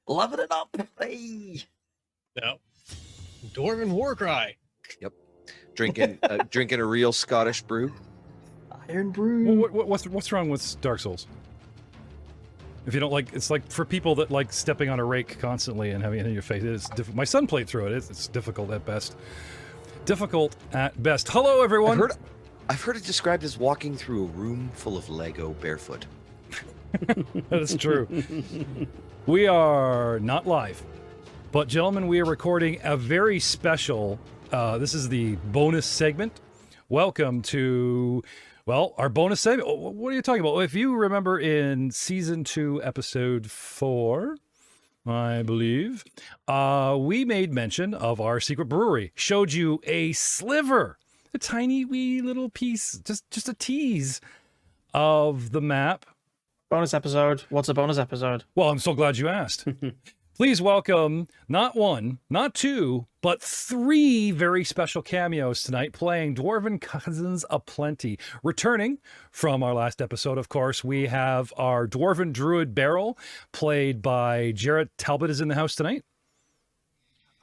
Loving it up. Hey. No. Dwarven war cry. Yep. Drinking a real Scottish brew. Iron brew. Well, what's wrong with Dark Souls? If you don't like, it's like for people that like stepping on a rake constantly and having it in your face. It's difficult. My son played through it. It's difficult at best. Difficult at best. Hello, everyone. I've heard it described as walking through a room full of Lego barefoot. That is true. We are not live, but gentlemen, we are recording a very special, this is the bonus segment. Welcome to, well, our bonus segment. What are you talking about? Well, if you remember in season 2, episode 4, I believe, we made mention of our secret brewery, showed you a sliver, a tiny wee little piece, just a tease of the map. Bonus episode. What's a bonus episode? Well, I'm so glad you asked. Please welcome not 1, not 2, but 3 very special cameos tonight playing Dwarven Cousins Aplenty. Returning from our last episode, of course, we have our Dwarven Druid Barrel, played by Jared. Talbot is in the house tonight.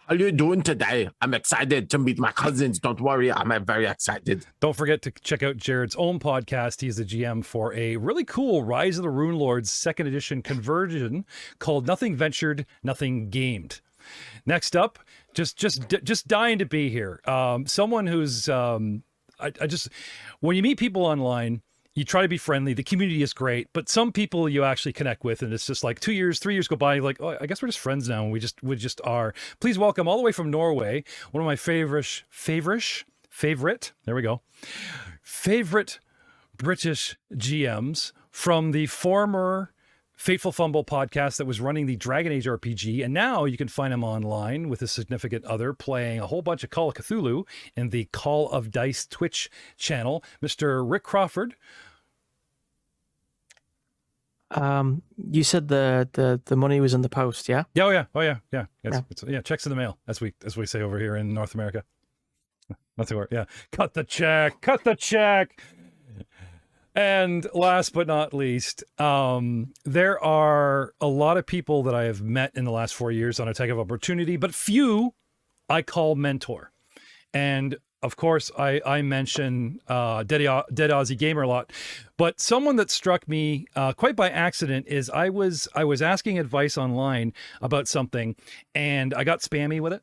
How are you doing today? I'm excited to meet my cousins. Don't worry, I'm very excited. Don't forget to check out Jared's own podcast. He's the GM for a really cool Rise of the Rune Lords 2nd edition conversion called Nothing Ventured, Nothing Gamed. Next up, just dying to be here. Someone who's, I just, when you meet people online, you try to be friendly. The community is great, but some people you actually connect with, and it's just like 2 years, 3 years go by. You're like, oh, I guess we're just friends now, and we just are. Please welcome all the way from Norway, one of my favorite. There we go. Favorite British GMs from the former Fateful Fumble podcast that was running the Dragon Age RPG, and now you can find him online with his significant other playing a whole bunch of Call of Cthulhu in the Call of Dice Twitch channel, Mr. Rick Crawford. You said the money was in the post, yeah? Oh yeah. It's checks in the mail, as we say over here in North America. That's the word. Yeah, cut the check. And last but not least, there are a lot of people that I have met in the last 4 years on a Tech of Opportunity, but few I call mentor. And of course, I mention Dead Aussie Gamer a lot, but someone that struck me quite by accident is I was asking advice online about something, and I got spammy with it,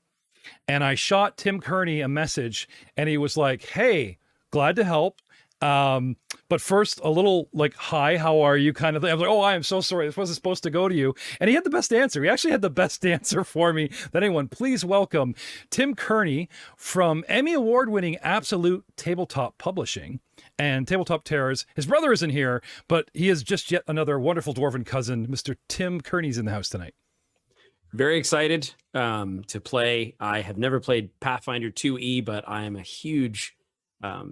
and I shot Tim Kearney a message, and he was like, "Hey, glad to help. But first, a little like, hi, how are you kind of thing." I was like, "Oh, I am so sorry. This wasn't supposed to go to you." And he had the best answer. He actually had the best answer for me than anyone. Please welcome Tim Kearney from Emmy Award-winning Absolute Tabletop Publishing and Tabletop Terrors. His brother isn't here, but he is just yet another wonderful dwarven cousin. Mr. Tim Kearney's in the house tonight. Very excited to play. I have never played Pathfinder 2E, but I am a huge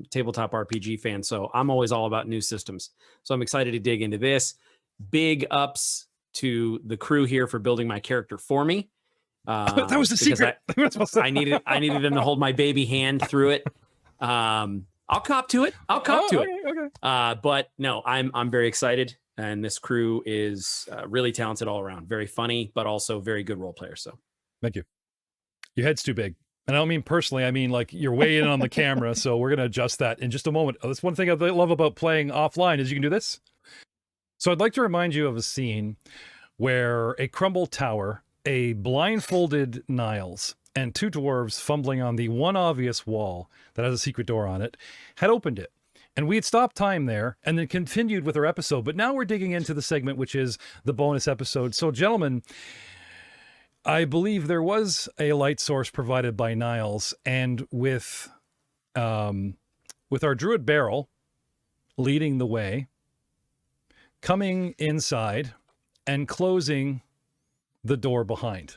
tabletop RPG fan, so I'm always all about new systems. So I'm excited to dig into this. Big ups to the crew here for building my character for me. That was the secret. I needed them to hold my baby hand through it. I'll cop to it. Okay. But no, I'm very excited, and this crew is really talented all around. Very funny, but also very good role players. So thank you. Your head's too big. And I don't mean personally, I mean like you're way in on the camera, so we're going to adjust that in just a moment. That's one thing I love about playing offline is you can do this. So I'd like to remind you of a scene where a crumbled tower, a blindfolded Niles, and 2 dwarves fumbling on the one obvious wall that has a secret door on it had opened it. And we had stopped time there and then continued with our episode. But now we're digging into the segment, which is the bonus episode. So gentlemen, I believe there was a light source provided by Niles, and with our Druid Barrel leading the way, coming inside and closing the door behind.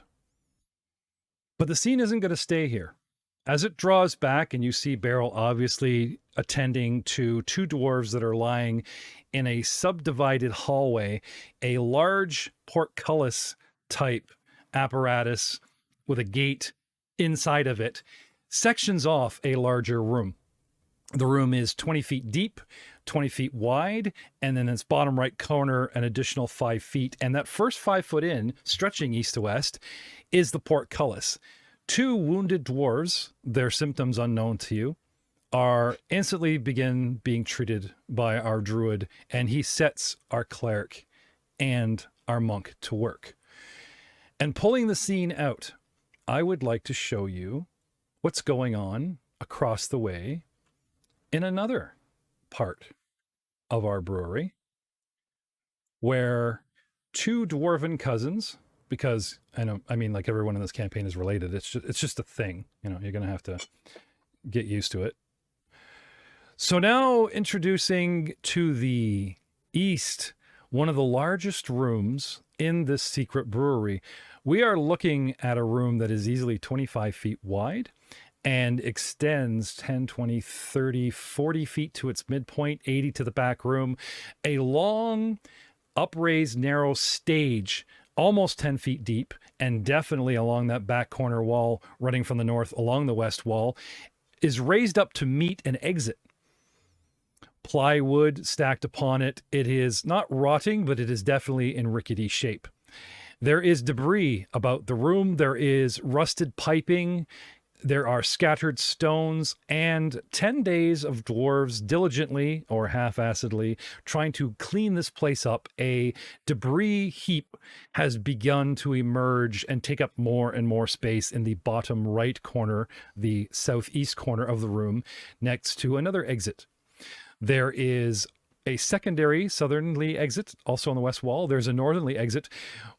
But the scene isn't going to stay here. As it draws back and you see Beryl obviously attending to two dwarves that are lying in a subdivided hallway, a large portcullis type apparatus with a gate inside of it sections off a larger room. The room is 20 feet deep, 20 feet wide, and then its bottom right corner, an additional 5 feet. And that first 5 foot in, stretching east to west, is the portcullis. Two wounded dwarves, their symptoms unknown to you, are instantly begin being treated by our druid, and he sets our cleric and our monk to work. And pulling the scene out, I would like to show you what's going on across the way in another part of our brewery, where two dwarven cousins, because I mean, like everyone in this campaign is related. It's just a thing, you know, you're going to have to get used to it. So now introducing to the east, one of the largest rooms in this secret brewery. We are looking at a room that is easily 25 feet wide and extends 10, 20, 30, 40 feet to its midpoint, 80 to the back room. A long, upraised, narrow stage, almost 10 feet deep, and definitely along that back corner wall, running from the north along the west wall, is raised up to meet an exit. Plywood stacked upon it. It is not rotting, but it is definitely in rickety shape. There is debris about the room. There is rusted piping. There are scattered stones, and 10 days of dwarves diligently or half-assedly trying to clean this place up. A debris heap has begun to emerge and take up more and more space in the bottom right corner, the southeast corner of the room, next to another exit. There is a secondary southerly exit, also on the west wall. There's a northerly exit,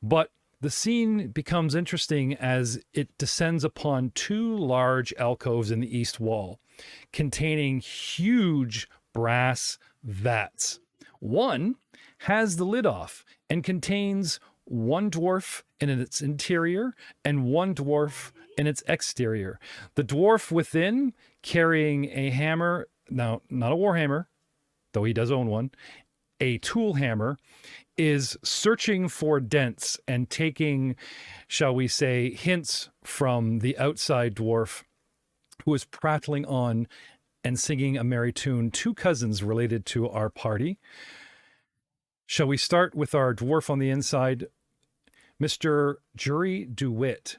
but the scene becomes interesting as it descends upon two large alcoves in the east wall, containing huge brass vats. One has the lid off and contains one dwarf in its interior and one dwarf in its exterior. The dwarf within carrying a hammer, now not a warhammer, though he does own one, a tool hammer, is searching for dents and taking, shall we say, hints from the outside dwarf who is prattling on and singing a merry tune, two cousins related to our party. Shall we start with our dwarf on the inside, Mr. Jury DeWitt?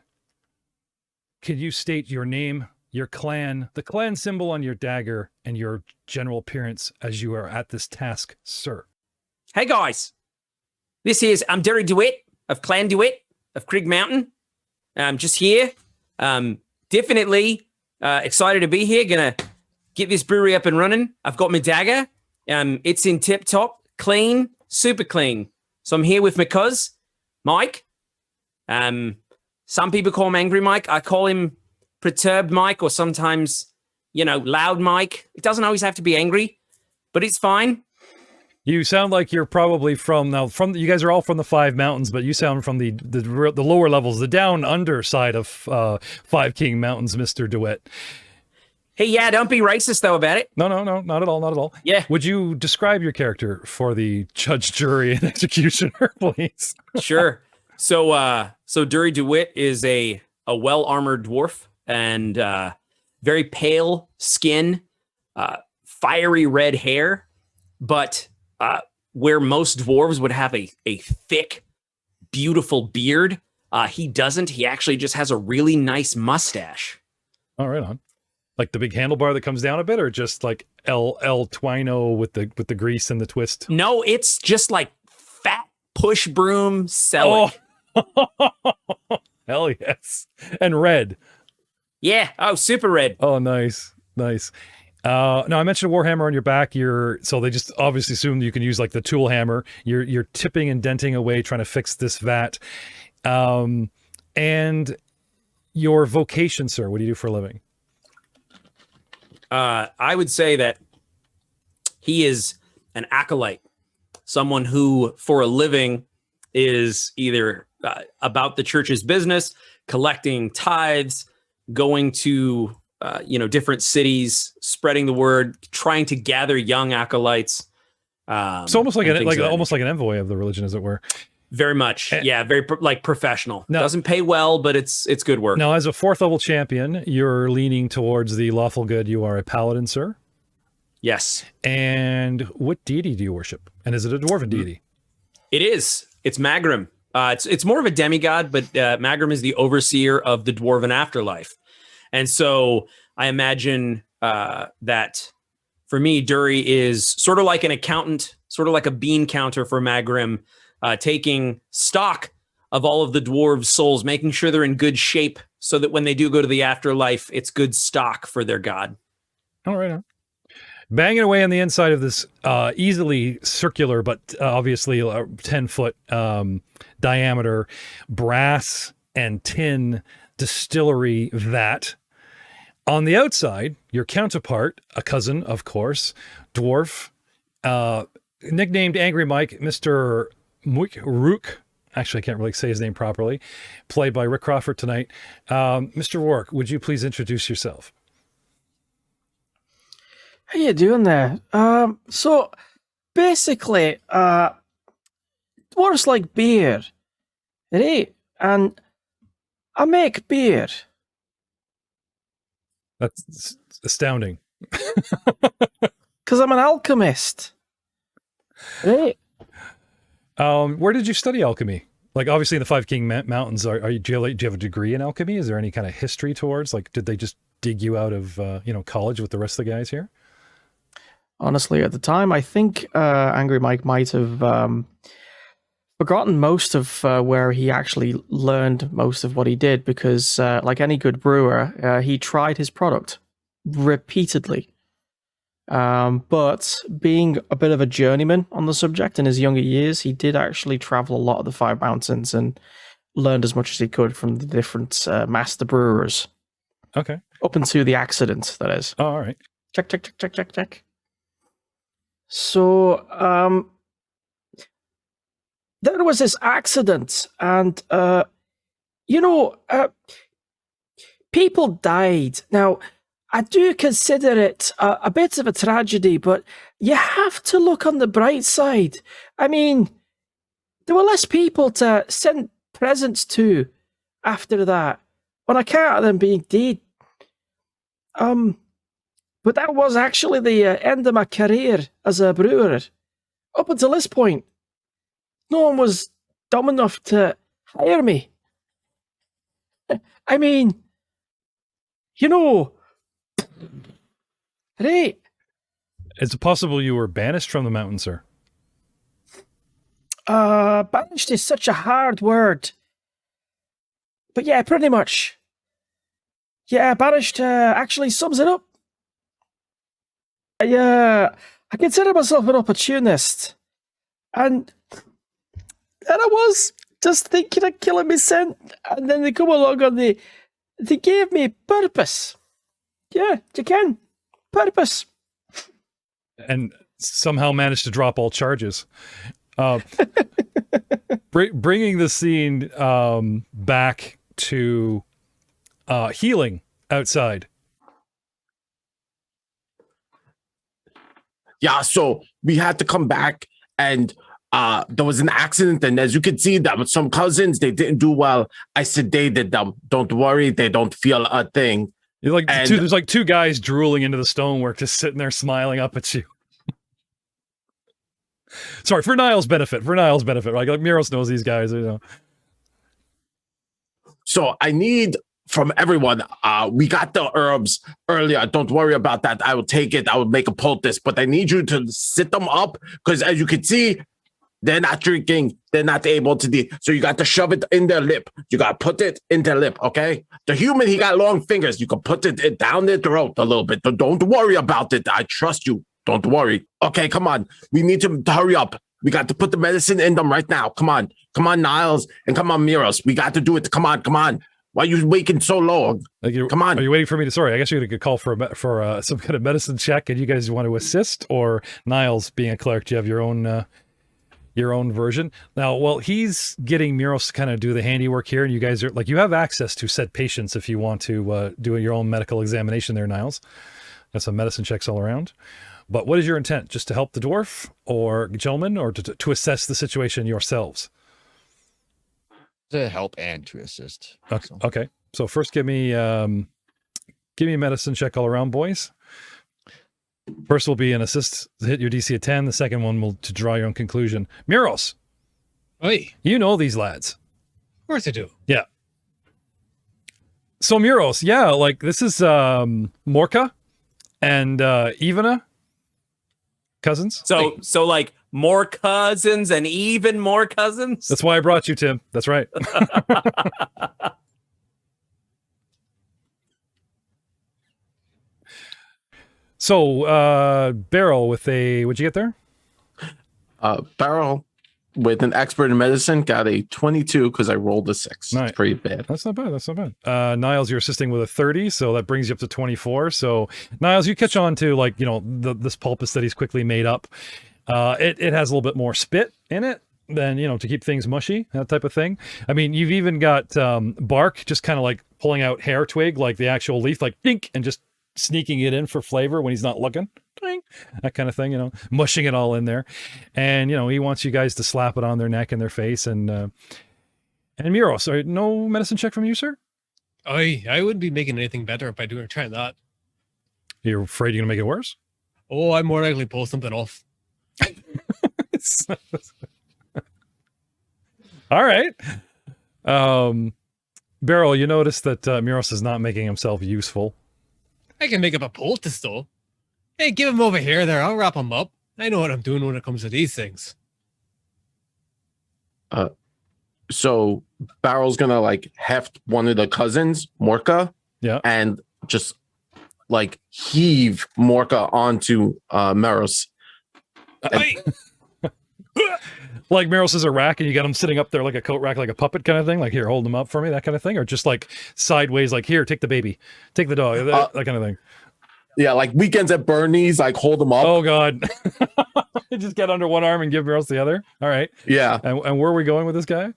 Can you state your name, your clan, the clan symbol on your dagger, and your general appearance as you are at this task, sir? Hey guys, this is Derry DeWitt of Clan DeWitt of Crigg Mountain. I'm just here. Definitely excited to be here. Gonna get this brewery up and running. I've got my dagger. It's in tip top, clean, super clean. So I'm here with my cuz, Mike. Some people call him Angry Mike. I call him Perturbed Mike, or sometimes, Loud Mike. It doesn't always have to be angry, but it's fine. You sound like you're probably you guys are all from the Five Mountains, but you sound from the lower levels, the down under side of Five King Mountains, Mr. DeWitt. Hey, yeah, don't be racist though about it. No, not at all. Yeah. Would you describe your character for the judge, jury, and executioner, please? Sure. So Derry DeWitt is a well-armored dwarf and very pale skin, fiery red hair, but where most dwarves would have a thick, beautiful beard, he doesn't. He actually just has a really nice mustache. Oh, right on. Like the big handlebar that comes down a bit, or just like El Twino with the grease and the twist? No, it's just like fat push broom Selleck. Oh. Hell yes. And red. Yeah. Oh, super red. Oh, nice. No, I mentioned a warhammer on your back. So they just obviously assume you can use like the tool hammer. You're tipping and denting away, trying to fix this vat. And your vocation, sir, what do you do for a living? I would say that he is an acolyte someone who for a living is either about the church's business, collecting tithes, going to different cities, spreading the word, trying to gather young acolytes. It's almost like almost like an envoy of the religion, as it were. Very much, very professional. Now, doesn't pay well, but it's good work. Now, as a 4th level champion, you're leaning towards the lawful good. You are a paladin, sir. Yes. And what deity do you worship? And is it a dwarven deity? It is. It's Magrim. It's more of a demigod, but Magrim is the overseer of the dwarven afterlife. And so I imagine that for me, Dury is sort of like an accountant, sort of like a bean counter for Magrim, taking stock of all of the dwarves' souls, making sure they're in good shape so that when they do go to the afterlife, it's good stock for their god. All right. Banging away on the inside of this easily circular, but obviously 10-foot diameter brass and tin distillery vat. On the outside, your counterpart, a cousin, of course, dwarf, nicknamed Angry Mike, Mr. Rook. Actually, I can't really say his name properly. Played by Rick Crawford tonight. Mr. Rourke, would you please introduce yourself? How you doing there? So basically, dwarves like beer, right? And I make beer. That's astounding. Because I'm an alchemist, right? Where did you study alchemy? Like, obviously, in the Five King Mountains, do you have a degree in alchemy? Is there any kind of history towards, like, did they just dig you out of, college with the rest of the guys here? Honestly, at the time, I think Angry Mike might have forgotten most of where he actually learned most of what he did, because like any good brewer, he tried his product repeatedly. But being a bit of a journeyman on the subject in his younger years, he did actually travel a lot of the Five Mountains and learned as much as he could from the different master brewers. Okay. Up until the accident, that is. Oh, all right. Check. So, there was this accident, and, people died. Now, I do consider it a bit of a tragedy, but you have to look on the bright side. I mean, there were less people to send presents to after that, on account of them being dead. But that was actually the end of my career as a brewer. Up until this point, no one was dumb enough to hire me. I mean, right? Is it possible you were banished from the mountain, sir? Banished is such a hard word. But yeah, pretty much. Yeah, banished actually sums it up. I consider myself an opportunist. And I was just thinking of killing me scent, and then they come along and they gave me purpose. Yeah, you can. Purpose. And somehow managed to drop all charges. Bringing the scene back to healing outside. Yeah, so we had to come back, and there was an accident, and as you can see, that with some cousins, they didn't do well. I sedated them. Don't worry, they don't feel a thing. You're like there's like two guys drooling into the stonework, just sitting there smiling up at you. Sorry, for Niall's benefit. Like Miros knows these guys, So I need from everyone, we got the herbs earlier. Don't worry about that. I will take it. I will make a poultice, but I need you to sit them up, because as you can see, they're not drinking. They're not able to so you got to shove it in their lip. You got to put it in their lip, okay? The human, he got long fingers. You can put it down their throat a little bit. Don't worry about it. I trust you. Don't worry. Okay, come on. We need to hurry up. We got to put the medicine in them right now. Come on, Niles, and come on, Miros. We got to do it. Come on. Why are you waking so low? Come on. Are you waiting for me to? Sorry, I guess you're going to call for some kind of medicine check, and you guys want to assist, or Niles, being a cleric, do you have your own your own version. Now, well, he's getting Muros to kind of do the handiwork here, and you guys are like, you have access to said patients if you want to do your own medical examination there, Niles. Got some medicine checks all around. But what is your intent? Just to help the dwarf, or gentlemen, or to assess the situation yourselves? To help and to assist. Okay. So. Okay. So first, give me a medicine check all around, boys. First will be an assist to hit your DC at 10. The second one will to draw your own conclusion. Muros, Oi, you know these lads. of course I do. Yeah. So Muros, yeah, like this is Morka and Ivana, cousins. So like more cousins and even more cousins. That's why I brought you, Tim. That's right. So, Barrel with a, what'd you get there? Barrel with an expert in medicine got a 22 because I rolled a 6. Nice. It's pretty bad. That's not bad. That's not bad. Niles, you're assisting with a 30, so that brings you up to 24. So, Niles, you catch on to, like, you know, this pulpus that he's quickly made up. It has a little bit more spit in it than, you know, to keep things mushy, that type of thing. I mean, you've even got bark just kind of like pulling out hair twig, like the actual leaf, like dink, and just sneaking it in for flavor when he's not looking, that kind of thing, you know, mushing it all in there. And, you know, he wants you guys to slap it on their neck and their face. And Miro, sorry, no medicine check from you, sir? I wouldn't be making anything better if I do trying that. You're afraid you're going to make it worse? Oh, I'm more likely to pull something off. All right. Beryl, you notice that Muros is not making himself useful. I can make up a poultice though. Hey, give him over here there. I'll wrap him up. I know what I'm doing when it comes to these things. So Barrel's gonna like heft one of the cousins, Morka, yeah, and just like heave Morka onto Meros. Like Meros is a rack and you got him sitting up there like a coat rack, like a puppet kind of thing, like here, hold him up for me, that kind of thing, or just like sideways, like here, take the baby, take the dog, that kind of thing. Yeah, like Weekends at Bernie's, like hold him up. Oh God. Just get under one arm and give Meros the other. All right. Yeah. And where are we going with this guy?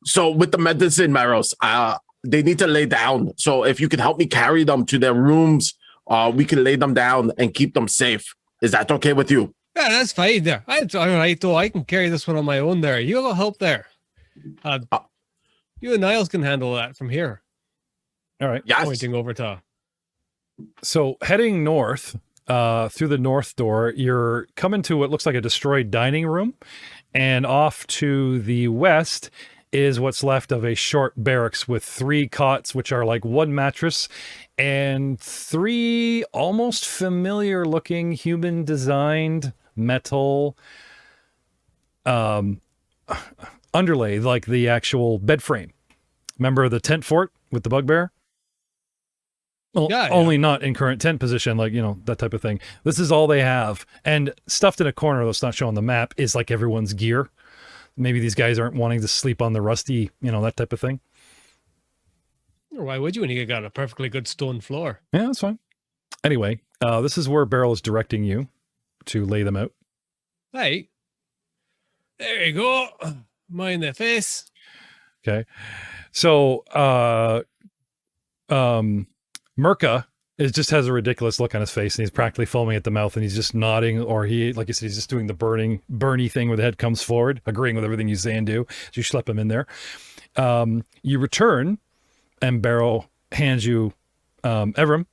So with the medicine, Meros, they need to lay down. So if you can help me carry them to their rooms, we can lay them down and keep them safe. Is that okay with you? Yeah, that's fine there. It's all right though. I can carry this one on my own there. You have help there. You and Niles can handle that from here. All right. Yes. Pointing over to. So heading north, through the north door, you're coming to what looks like a destroyed dining room, and off to the west is what's left of a short barracks with 3 cots, which are like 1 mattress and 3 almost familiar looking human designed metal underlay, like the actual bed frame. Remember the tent fort with the bugbear? Well, yeah. Only not in current tent position, like, you know, that type of thing. This is all they have. And stuffed in a corner that's not showing the map is like everyone's gear. Maybe these guys aren't wanting to sleep on the rusty, you know, that type of thing. Why would you when you got a perfectly good stone floor? Yeah, that's fine. Anyway, this is where Beryl is directing you to lay them out. Hey. There you go. Mind the face. Okay. So, Merca just has a ridiculous look on his face, and he's practically foaming at the mouth, and he's just nodding, or he, like you said, he's just doing the Bernie thing where the head comes forward, agreeing with everything you say and do. So you schlep him in there. You return, and Barrow hands you Evrim,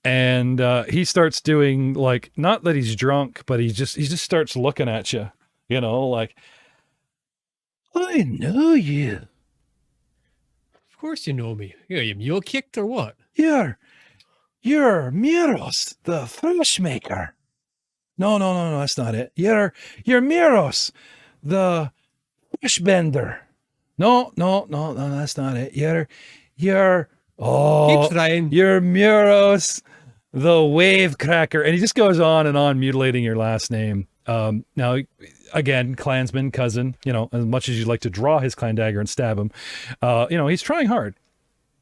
and he starts doing, like, not that he's drunk, but he just starts looking at you, you know, like, I know you. Of course you know me. You mule kicked or what? You're Miros, the fresh maker. No, that's not it. You're Miros, the fish bender. No, that's not it. You're Keep trying. You're Miros, the wave cracker. And he just goes on and on mutilating your last name. Now, again, clansman, cousin, you know, as much as you'd like to draw his clan dagger and stab him, you know, he's trying hard.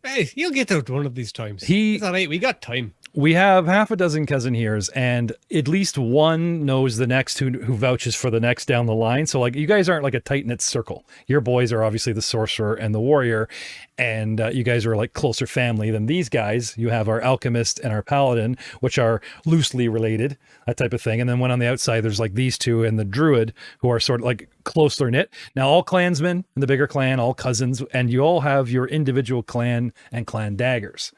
Hey, you'll get out one of these times. He- It's all right. We got time. We have half a dozen cousin heres, and at least one knows the next who vouches for the next down the line. So, like, you guys aren't like a tight-knit circle. Your boys are obviously the sorcerer and the warrior, and you guys are like closer family than these guys. You have our alchemist and our paladin, which are loosely related, that type of thing. And then one on the outside, there's like these two and the druid, who are sort of like closer knit. Now, all clansmen in the bigger clan, all cousins, and you all have your individual clan and clan daggers.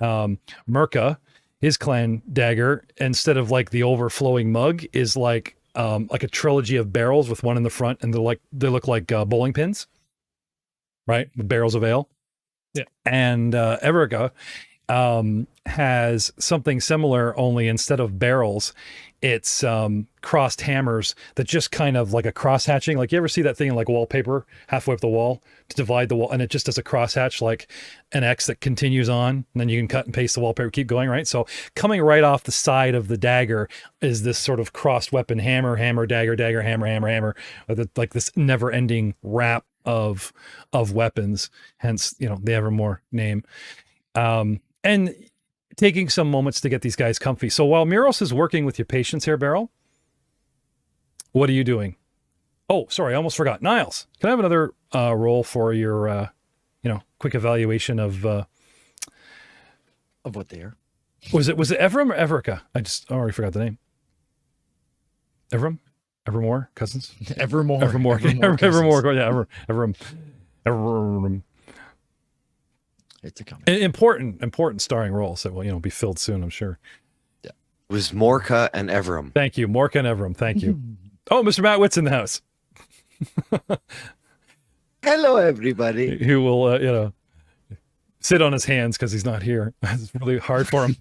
Merca, his clan dagger, instead of like the overflowing mug, is like a trilogy of barrels with one in the front, and they look like bowling pins, right? The barrels of ale. Yeah. And Erica has something similar, only instead of barrels, it's crossed hammers that just kind of like a cross hatching. Like, you ever see that thing in like wallpaper halfway up the wall to divide the wall, and it just does a cross hatch, like an X that continues on, and then you can cut and paste the wallpaper, keep going, right? So coming right off the side of the dagger is this sort of crossed weapon, hammer, hammer, dagger, dagger, hammer, hammer, hammer, with like this never ending wrap of weapons, hence, you know, the Evermore name. And taking some moments to get these guys comfy. So while Muros is working with your patients here, Beryl, what are you doing? Oh, sorry, I almost forgot. Niles, can I have another roll for your, quick evaluation of what they are. Was it Evram or Everica? I already forgot the name. Evram? Evermore? Cousins? Evermore. Evermore. Evermore. Yeah, Evram. It's a coming. Important starring role, so will be filled soon, I'm sure. It was Morka and Evram. Thank you, Morka and Evram. Thank you. Oh, Mr. Matt Witt's in the house. Hello, everybody. Who will, sit on his hands because he's not here. It's really hard for him.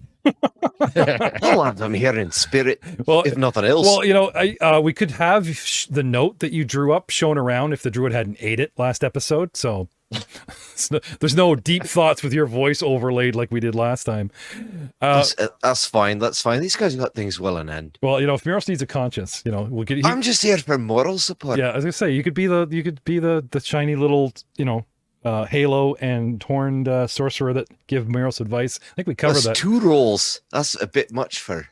I'll have them here in spirit, Well, if nothing else. Well, we could have the note that you drew up shown around if the druid hadn't ate it last episode. So there's no deep thoughts with your voice overlaid like we did last time. That's fine. That's fine. These guys got things well in hand. Well, if Muros needs a conscience, we'll get. I'm just here for moral support. Yeah, I was gonna say you could be the shiny little halo and horned sorcerer that give Muros advice. I think we covered That's that. 2 rolls. That's a bit much for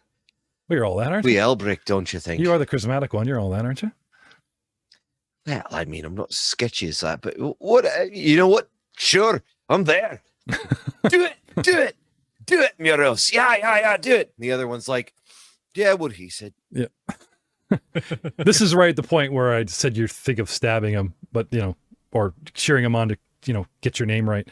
You're all that, aren't we you? Elbrick, don't you think? You are the charismatic one. You're all that, aren't you? Well, I mean, I'm not sketchy as that, but what? You know what? Sure, I'm there. Do it, Muros. Yeah, do it. And the other one's like, yeah, what he said. Yeah. This is right at the point where I said you think of stabbing him, but or cheering him on to get your name right.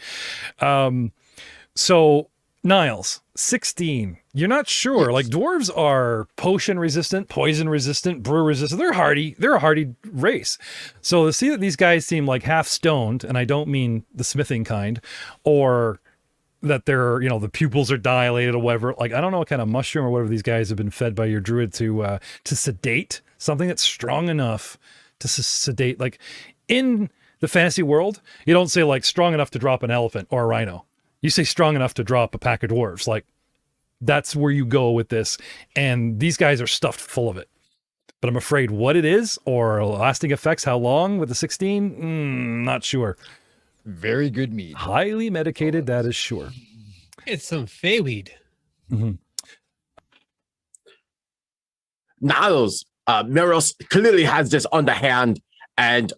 So Niles, 16. You're not sure. Yes. Like, dwarves are potion resistant, poison resistant, brew resistant. They're hardy. They're a hardy race. So to see that these guys seem like half stoned, and I don't mean the smithing kind, or that they're, the pupils are dilated or whatever. Like, I don't know what kind of mushroom or whatever these guys have been fed by your druid to sedate something that's strong enough to sedate. Like, in the fantasy world, you don't say like strong enough to drop an elephant or a rhino. You say strong enough to drop a pack of dwarves. Like, that's where you go with this. And these guys are stuffed full of it. But I'm afraid what it is or lasting effects, how long with the 16, not sure. Very good mead. Highly medicated, that is sure. It's some feyweed. Mm-hmm. Niles, Miros clearly has this underhand, and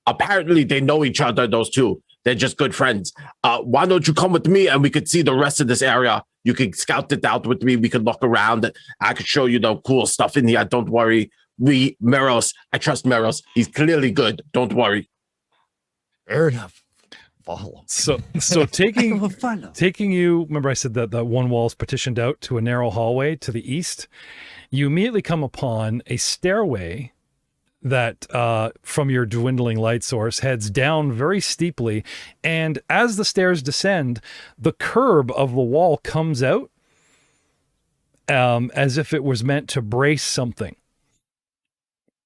apparently they know each other, those two. They're just good friends. Why don't you come with me and we could see the rest of this area? You can scout it out with me. We could look around. I could show you the cool stuff in here. Don't worry. Miros, I trust Miros. He's clearly good. Don't worry. Fair enough. Follow. So taking you, remember I said that one wall is partitioned out to a narrow hallway to the east. You immediately come upon a stairway that from your dwindling light source heads down very steeply, and as the stairs descend, the curb of the wall comes out as if it was meant to brace something.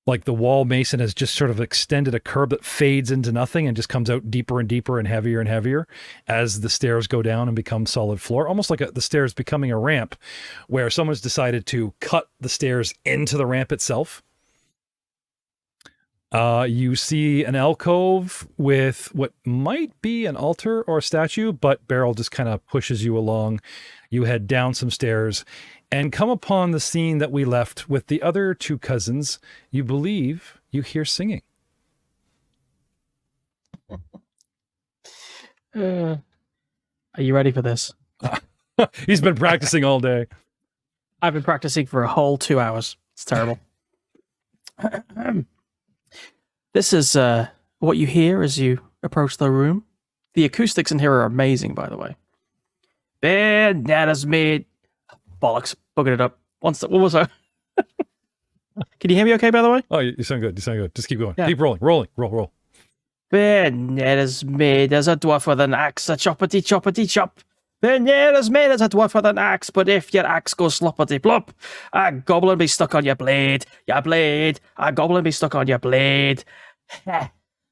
Like the wall mason has just sort of extended a curb that fades into nothing and just comes out deeper and deeper and heavier as the stairs go down and become solid floor, almost like the stairs becoming a ramp where someone's decided to cut the stairs into the ramp itself. You see an alcove with what might be an altar or a statue, but Beryl just kind of pushes you along. You head down some stairs and come upon the scene that we left with the other two cousins. You believe you hear singing. Are you ready for this? He's been practicing all day. I've been practicing for a whole 2 hours. It's terrible. This is what you hear as you approach the room. The acoustics in here are amazing, by the way. Bananas made. Bollocks. Bugging it up. What was that? Can you hear me okay, by the way? Oh, you sound good. You sound good. Just keep going. Yeah. Keep rolling. Roll. Bananas made as a dwarf with an axe, a choppity choppity chop. Bananas made as a dwarf with an axe, but if your axe goes sloppity plop, a goblin be stuck on your blade. A goblin be stuck on your blade.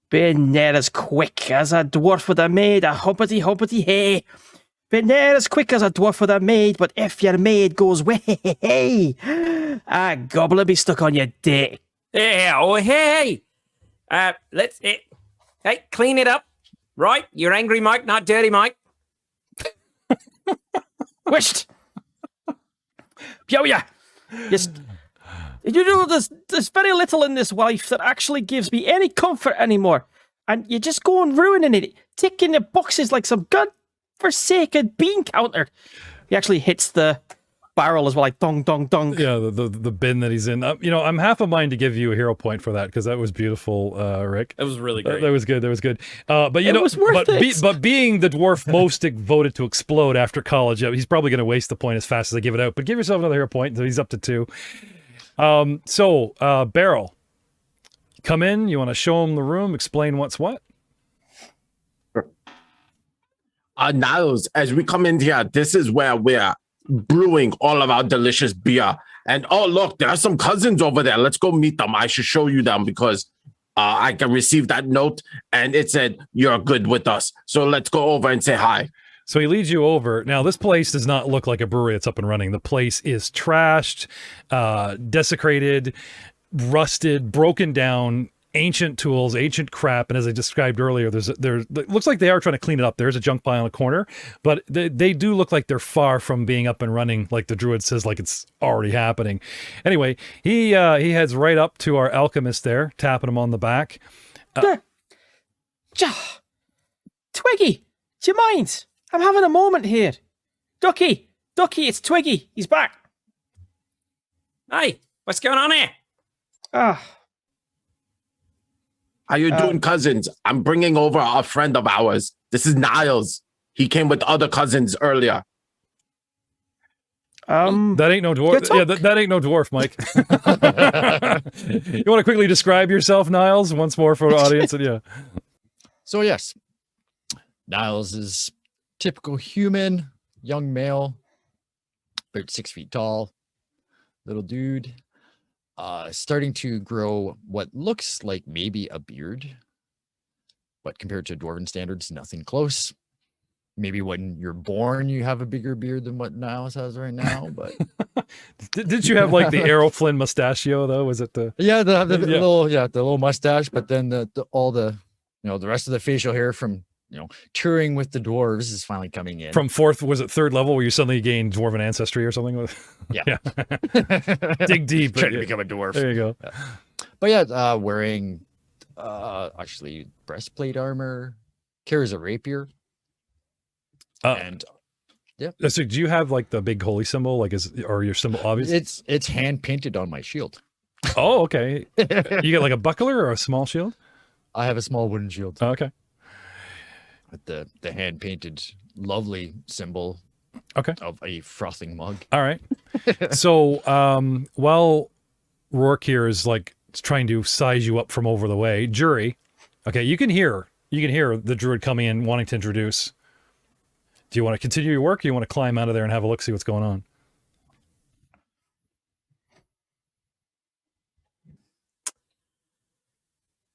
Bananas quick as a dwarf with a maid, a humpity humpity hey. Bananas quick as a dwarf with a maid, but if your maid goes way, a goblin be stuck on your dick. Hey. Let's clean it up. Right? You're angry, Mike, not dirty, Mike. Wished. Yeah. Yes. You know, there's very little in this life that actually gives me any comfort anymore. And you just go and ruining it, ticking the boxes like some godforsaken bean counter. He actually hits the barrel as well, like dong, dong, dong. Yeah, the bin that he's in. I'm half a mind to give you a hero point for that because that was beautiful, Rick. That was really great. That was good. But you know, was worth it. But being the dwarf most voted to explode after college, he's probably going to waste the point as fast as I give it out. But give yourself another hero point. So he's up to 2. Beryl, come in. You want to show him the room? Explain what's what. Niles, as we come in here, this is where we're brewing all of our delicious beer. And oh, look, there are some cousins over there. Let's go meet them. I should show you them because I can receive that note and it said, you're good with us. So let's go over and say hi. So he leads you over. Now, this place does not look like a brewery that's up and running. The place is trashed, desecrated, rusted, broken down, ancient tools, ancient crap. And as I described earlier, it looks like they are trying to clean it up. There's a junk pile in a corner, but they do look like they're far from being up and running, like the druid says, like it's already happening. Anyway, he heads right up to our alchemist there, tapping him on the back. Twiggy, do you mind? I'm having a moment here. Ducky, it's Twiggy. He's back. Hey, what's going on here? How you doing, cousins? I'm bringing over a friend of ours. This is Niles. He came with other cousins earlier. That ain't no dwarf. Yeah, that ain't no dwarf, Mike. You want to quickly describe yourself, Niles, once more for our audience? Yeah. So yes, Niles is typical human, young male, about 6 feet tall, little dude. Starting to grow what looks like maybe a beard, but compared to dwarven standards, nothing close. Maybe when you're born, you have a bigger beard than what Niles has right now. But did you have like the Errol Flynn mustachio though? Was it the little mustache? But then the rest of the facial hair from touring with the dwarves is finally coming in. From third level where you suddenly gained dwarven ancestry or something? Yeah. Dig deep. Trying to become a dwarf. There you go. Yeah. But wearing actually breastplate armor, carries a rapier. So do you have like the big holy symbol? Or your symbol obvious? It's hand painted on my shield. Oh, okay. You get like a buckler or a small shield? I have a small wooden shield. Oh, okay. With the hand painted lovely symbol of a frothing mug. All right. So while Rourke here is like trying to size you up from over the way, jury, okay, you can hear the druid coming in wanting to introduce. Do you want to continue your work or you want to climb out of there and have a look, see what's going on?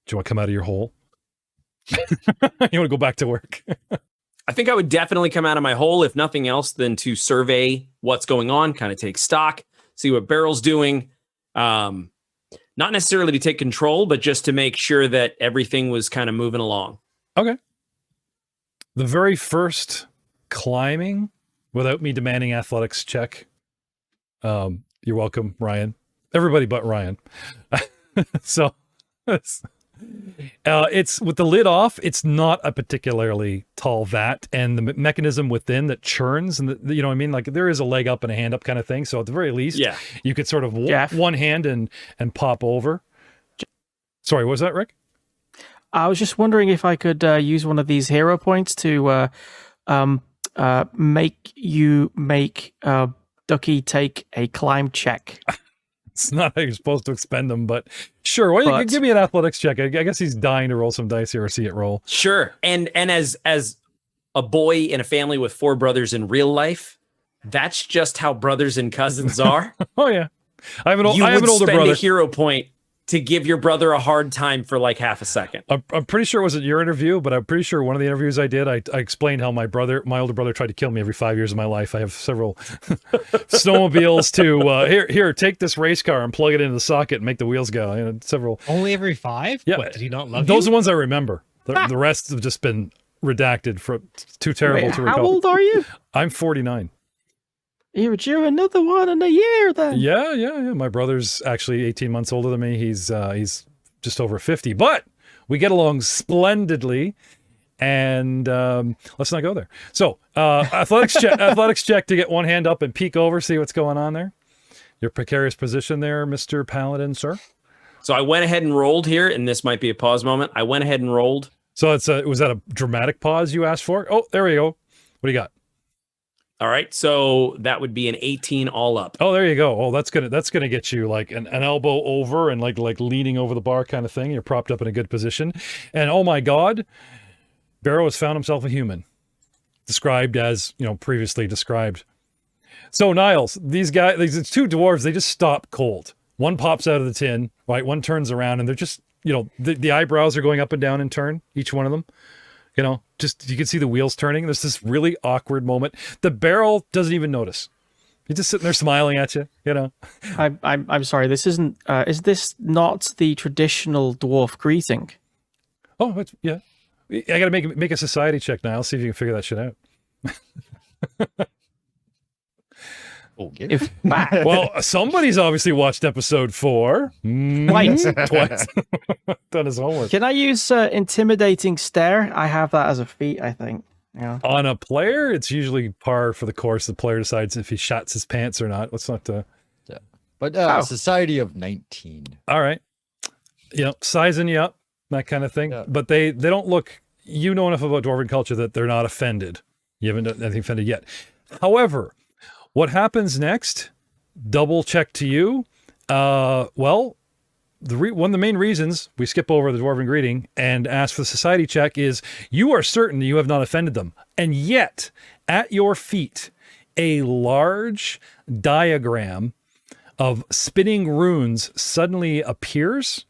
Do you want to come out of your hole? You want to go back to work? I think I would definitely come out of my hole, if nothing else, than to survey what's going on, kind of take stock, see what Beryl's doing. not necessarily to take control, but just to make sure that everything was kind of moving along. Okay. The very first climbing, without me demanding athletics check. You're welcome, Ryan. Everybody but Ryan. So it's with the lid off. It's not a particularly tall vat, and the mechanism within that churns, and you know what I mean. Like there is a leg up and a hand up kind of thing. So at the very least, you could sort of one hand and pop over. Sorry, what was that, Rick? I was just wondering if I could use one of these hero points to make Ducky take a climb check. It's not how you're supposed to expend them, but sure. Well, give me an athletics check. I guess he's dying to roll some dice here or see it roll. Sure. And as a boy in a family with 4 brothers in real life, that's just how brothers and cousins are. Oh yeah, I have an older spend brother. A hero point to give your brother a hard time for like half a second. I'm pretty sure it wasn't your interview, but I'm pretty sure one of the interviews I did, I explained how my older brother tried to kill me every 5 years of my life. I have several snowmobiles to here, take this race car and plug it into the socket and make the wheels go. You know, several. Only every 5? Yeah. What, did he not love Those you? are the ones I remember. The rest have just been redacted for too terrible to recall. How old are you? I'm 49. You're due another one in a year then. Yeah. My brother's actually 18 months older than me. He's just over 50, but we get along splendidly. And let's not go there. So athletics check to get one hand up and peek over, see what's going on there. Your precarious position there, Mr. Paladin, sir. So I went ahead and rolled here, and this might be a pause moment. I went ahead and rolled. So was that a dramatic pause you asked for? Oh, there we go. What do you got? All right, so that would be an 18 all up. Oh, there you go. Oh, that's gonna get you like an elbow over and like leaning over the bar kind of thing. You're propped up in a good position, and oh my God, Barrow has found himself a human, described as previously described. So Niles, these 2 dwarves, they just stop cold. One pops out of the tin, right? One turns around, and they're just the eyebrows are going up and down in turn, each one of them. Just you can see the wheels turning. There's this really awkward moment. The barrel doesn't even notice. He's just sitting there smiling at you. I'm sorry. This isn't. Is this not the traditional dwarf greeting? Oh, yeah. I got to make a society check now. I'll see if you can figure that shit out. Okay. Well, somebody's obviously watched episode 4 Twice. Done his homework. Can I use intimidating stare? I have that as a feat, I think. Yeah. On a player, it's usually par for the course. The player decides if he shats his pants or not. Let's not. Yeah. But society of 19. All right. Sizing you up, that kind of thing. Yeah. But they don't look. You know enough about dwarven culture that they're not offended. You haven't done anything offended yet. However, what happens next? Double check to you. Well, one of the main reasons we skip over the dwarven greeting and ask for the society check is you are certain you have not offended them, and yet at your feet a large diagram of spinning runes suddenly appears,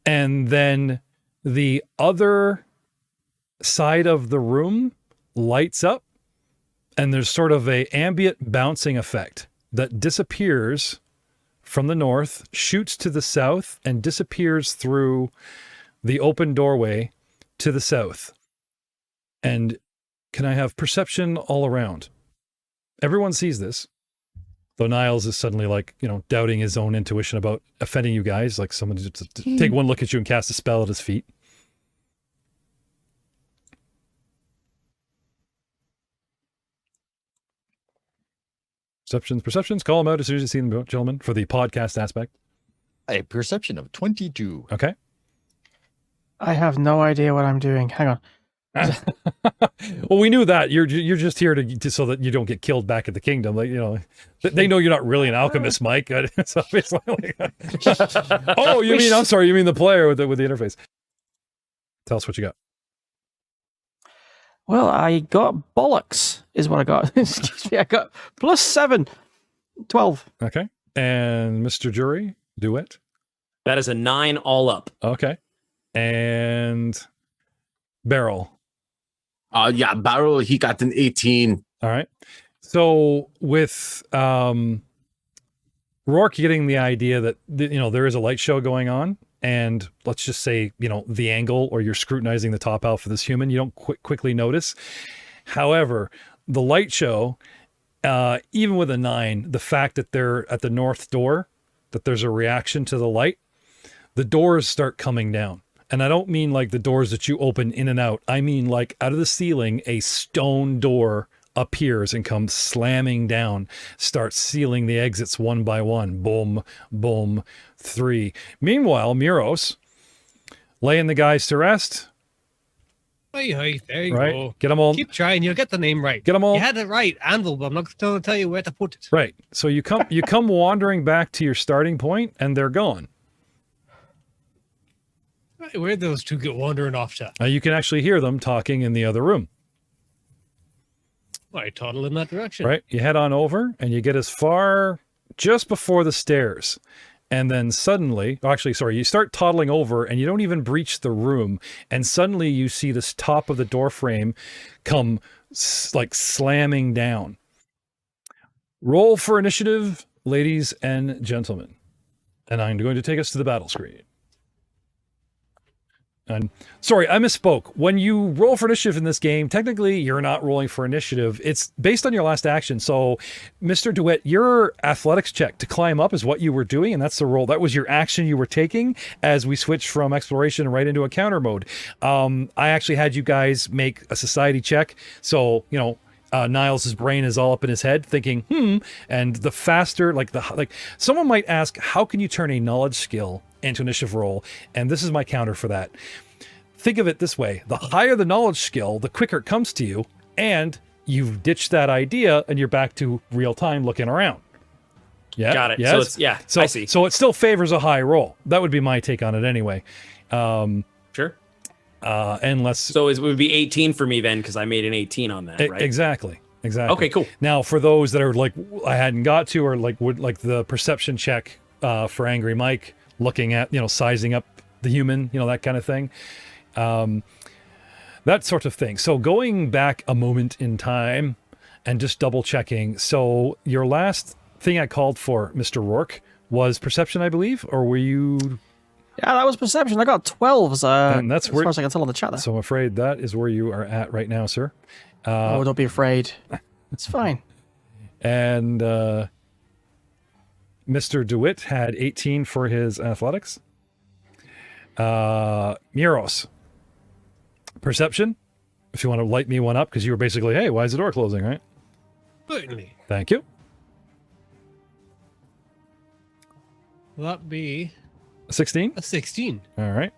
and then the other side of the room lights up. And there's sort of a ambient bouncing effect that disappears from the north, shoots to the south, and disappears through the open doorway to the south. And can I have perception all around? Everyone sees this, though Niles is suddenly doubting his own intuition about offending you guys, like someone just take one look at you and cast a spell at his feet. Perceptions, call them out as soon as you see them, gentlemen, for the podcast aspect. A perception of 22. Okay. I have no idea what I'm doing. Hang on. Well, we knew that. You're just here to so that you don't get killed back at the kingdom. They know you're not really an alchemist, Mike. So it's oh, you mean the player with the interface. Tell us what you got. Well, I got bollocks, is what I got. Excuse me. I got +7, 12. Okay. And Mr. Jury, duet. That is a 9 all up. Okay. And Barrel. Barrel, he got an 18. All right. So with Rourke getting the idea that, there is a light show going on, and let's just say, the angle, or you're scrutinizing the top half of this human, you don't quickly notice. However, the light show, even with a 9, the fact that they're at the north door, that there's a reaction to the light, the doors start coming down. And I don't mean like the doors that you open in and out. I mean like out of the ceiling, a stone door appears and comes slamming down, starts sealing the exits one by one. Boom, boom, 3. Meanwhile, Muros, laying the guys to rest. Hi, there you Right? go. Get them all. Keep trying. You'll get the name right. Get them all. You had it right, Anvil, but I'm not going to tell you where to put it. Right. So you come wandering back to your starting point, and they're gone. Right, where'd those two get wandering off to? You can actually hear them talking in the other room. I toddle in that direction. Right. You head on over, and you get as far just before the stairs. And then suddenly, you start toddling over, and you don't even breach the room. And suddenly you see this top of the door frame come like slamming down. Roll for initiative, ladies and gentlemen. And I'm going to take us to the battle screen. And sorry, I misspoke. When you roll for initiative in this game, technically you're not rolling for initiative. It's based on your last action. So, Mr. DeWitt, your athletics check to climb up is what you were doing, and that's the roll. That was your action you were taking as we switched from exploration right into a counter mode. I actually had you guys make a society check. So, Niles' brain is all up in his head thinking, and the faster, like someone might ask, how can you turn a knowledge skill into initiative roll? And this is my counter for that. Think of it this way. The higher the knowledge skill, the quicker it comes to you, and you've ditched that idea and you're back to real time looking around. Yeah. Got it. Yes? So I see. So it still favors a high roll. That would be my take on it anyway. Sure. Unless So it would be 18 for me then, because I made an 18 on that, right? Exactly. Okay, cool. Now, for those that are like I hadn't got to, or would like the perception check for Angry Mike, looking at sizing up the human, that kind of thing, that sort of thing. So going back a moment in time and just double checking. So your last thing I called for, Mr. Rourke, was perception, I believe, or were you? Yeah, that was perception. I got 12s. And that's as where, far as I can tell on the chat there. So I'm afraid that is where you are at right now, sir. Oh, don't be afraid. It's fine. And Mr. DeWitt had 18 for his athletics. Muros, perception, if you want to light me one up, because you were basically, hey, why is the door closing, right? Certainly. Thank you. Will that be 16? a 16? All right.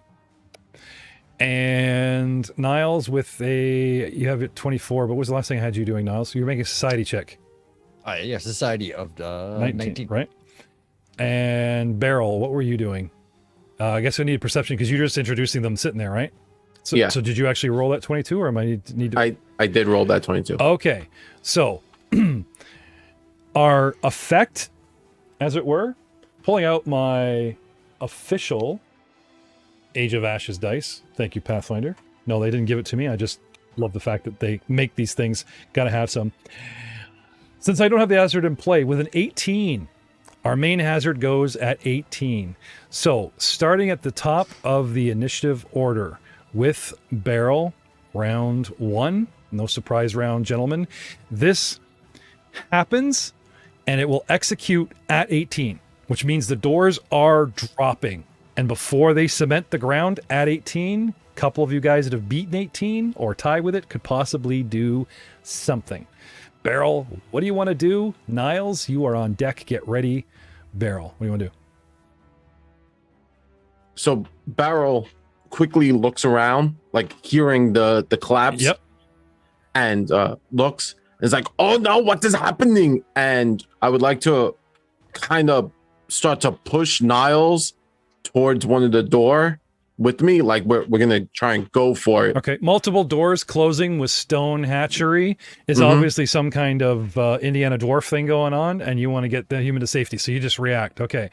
And Niles with you have it 24, but what was the last thing I had you doing, Niles? So you're making a society check. Yeah, Society of 19. Right? And Beryl, what were you doing? I guess I need perception because you're just introducing them sitting there, right? So, Yeah. So did you actually roll that 22, or am I need to? I did roll that 22. Okay. So our effect, as it were, pulling out my official Age of Ashes dice. Thank you, Pathfinder. No, they didn't give it to me. I just love the fact that they make these things. Gotta have some. Since I don't have the hazard in play, with an 18, our main hazard goes at 18. So, starting at the top of the initiative order with Beryl, round 1. No surprise round, gentlemen. This happens, and it will execute at 18, which means the doors are dropping. And before they cement the ground at 18, a couple of you guys that have beaten 18 or tie with it could possibly do something. Beryl, what do you want to do? Niles, you are on deck. Get ready. Beryl, what do you want to do? So Beryl quickly looks around, like hearing the collapse. Yep. And looks. It's like, oh no, what is happening? And I would like to kind of start to push Niles towards one of the door with me, like we're gonna try and go for it. Okay, multiple doors closing with stone hatchery is obviously some kind of Indiana dwarf thing going on, and you want to get the human to safety, so you just react. Okay,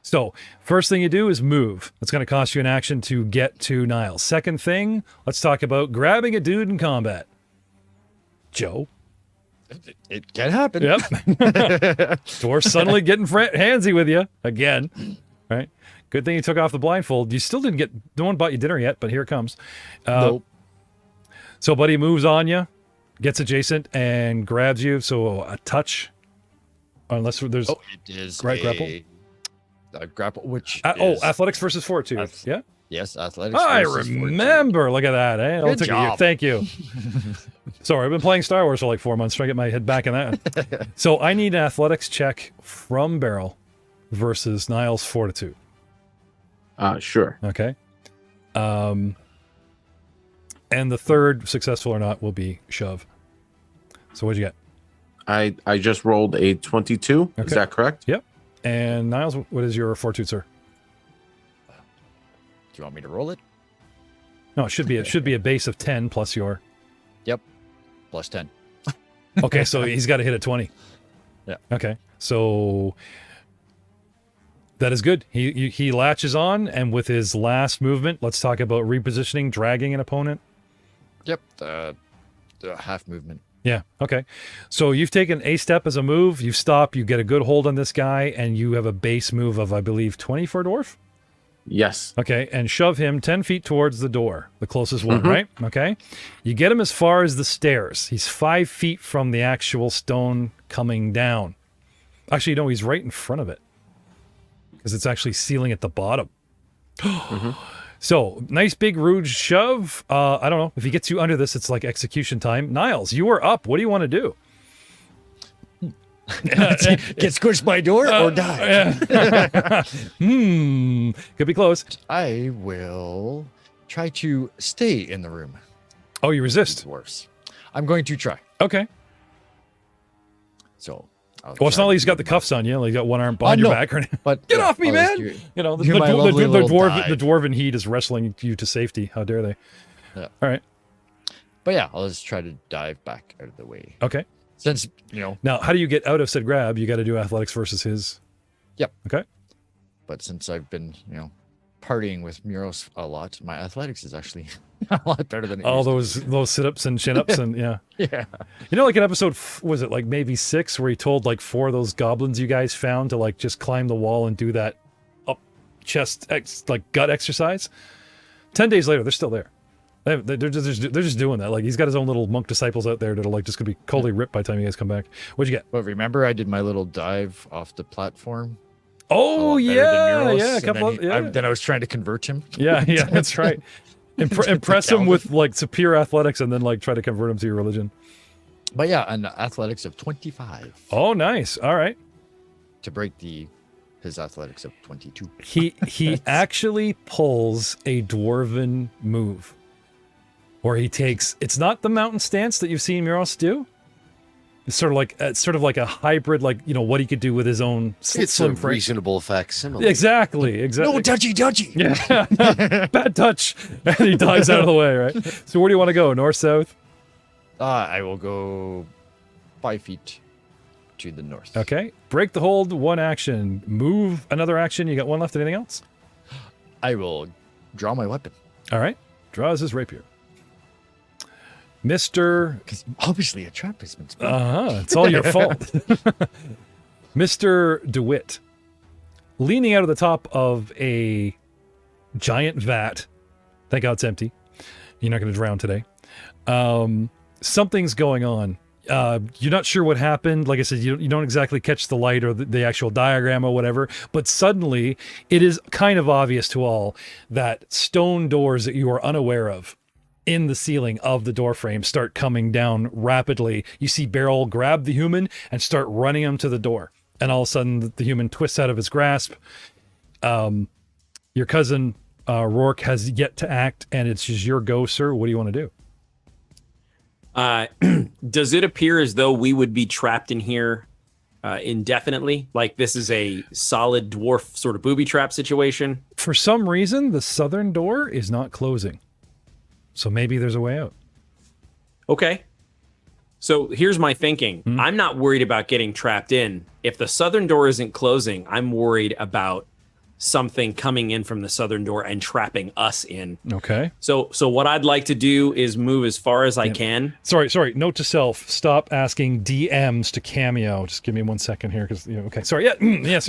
so first thing you do is move. It's going to cost you an action to get to Niles. Second thing, let's talk about grabbing a dude in combat. Joe. It can happen. Yep. Dwarf's suddenly getting handsy with you again. Right. Good thing you took off the blindfold. You still didn't get. No one bought you dinner yet, but here it comes. Nope. So, buddy moves on you, gets adjacent, and grabs you. So a touch, unless there's Oh, it is Right, grapple? A grapple, which oh, is, athletics versus fortitude. Ath- Yeah. Yes, athletics. I versus fortitude. remember. Look at that. Eh? Good job. Thank you. Sorry, I've been playing Star Wars for like 4 months, trying to get my head back in that. So I need an athletics check from Beryl versus Niall's fortitude. Sure. Okay. And the third, successful or not, will be shove. So what'd you get? I just rolled a 22. Okay. Is that correct? Yep. And Niles, what is your fortitude, sir? Do you want me to roll it? No, it should be a base of 10 plus your. Plus 10. Okay, so he's got to hit a 20. Yeah. Okay, so that is good. He latches on, and with his last movement, let's talk about repositioning, dragging an opponent. Yep. The half movement. Yeah. Okay. So you've taken a step as a move. You stop. You get a good hold on this guy, and you have a base move of, I believe, 20 for a dwarf. Yes. Okay, and shove him 10 feet towards the door, the closest one, right? Okay. You get him as far as the stairs. He's 5 feet from the actual stone coming down. Actually, no, he's right in front of it because it's actually sealing at the bottom. So, nice big rude shove. I don't know. If he gets you under this, it's like execution time. Niles, you are up. What do you want to do? Get squished by a door or die. Could be close. I will try to stay in the room. Oh, you resist. Worse. I'm going to try. Okay. So. Well, it's not like he's got the cuffs on you. Like, you got one arm behind your no. back. Or But Get off me, I'll man! just You know, the do my lovely little dwarven, dive. the dwarven heat is wrestling you to safety. How dare they? Yeah. All right. But yeah, I'll just try to dive back out of the way. Okay. Since, Now, how do you get out of said grab? You got to do athletics versus his. Yep. Okay. But since I've been, partying with Muros a lot, my athletics is actually a lot better than it All used to those sit-ups and chin-ups and yeah. be. Yeah. You know, like in episode, was it like maybe 6, where he told like 4 of those goblins you guys found to like just climb the wall and do that up chest like gut exercise? 10 days later, they're still there. They're just doing that. Like, he's got his own little monk disciples out there that are like just gonna be totally ripped by the time you guys come back. What'd you get? But remember, I did my little dive off the platform. Oh better than yeah, Muros, yeah, a and couple. then I was trying to convert him. Yeah, that's right. Impress him with like superior athletics, and then like try to convert him to your religion. But yeah, an athletics of 25 Oh, nice. All right. to break his athletics of 22. He actually pulls a dwarven move, where he takes. It's not the mountain stance that you've seen Muros do. It's sort of like a hybrid, like what he could do with his own It's a slim frame. reasonable facsimile. Exactly. No, touchy. Yeah. Bad touch. And he dives out of the way, right? So where do you want to go? North, south? I will go 5 feet to the north. Okay. Break the hold, 1 action. Move, another action. You got 1 left. Anything else? I will draw my weapon. All right. Draws his rapier. Mr. Because obviously a trap has been spent. It's all your fault. Mr. DeWitt, leaning out of the top of a giant vat. Thank God it's empty. You're not going to drown today. Something's going on. You're not sure what happened. Like I said, you don't exactly catch the light or the actual diagram or whatever, but suddenly it is kind of obvious to all that stone doors that you are unaware of in the ceiling of the door frame start coming down rapidly. You see Beryl grab the human and start running him to the door. And all of a sudden, the human twists out of his grasp. Your cousin, Rourke, has yet to act, and it's just your go, sir. What do you want to do? Does it appear as though we would be trapped in here indefinitely? Like this is a solid dwarf sort of booby trap situation? For some reason, the southern door is not closing. So maybe there's a way out. Okay. So here's my thinking. I'm not worried about getting trapped in. If the southern door isn't closing, I'm worried about something coming in from the southern door and trapping us in. Okay. So what I'd like to do is move as far as I can. Sorry. Note to self: stop asking DMs to Cameo. Just give me 1 second here, because okay. Sorry. Yeah. Yes.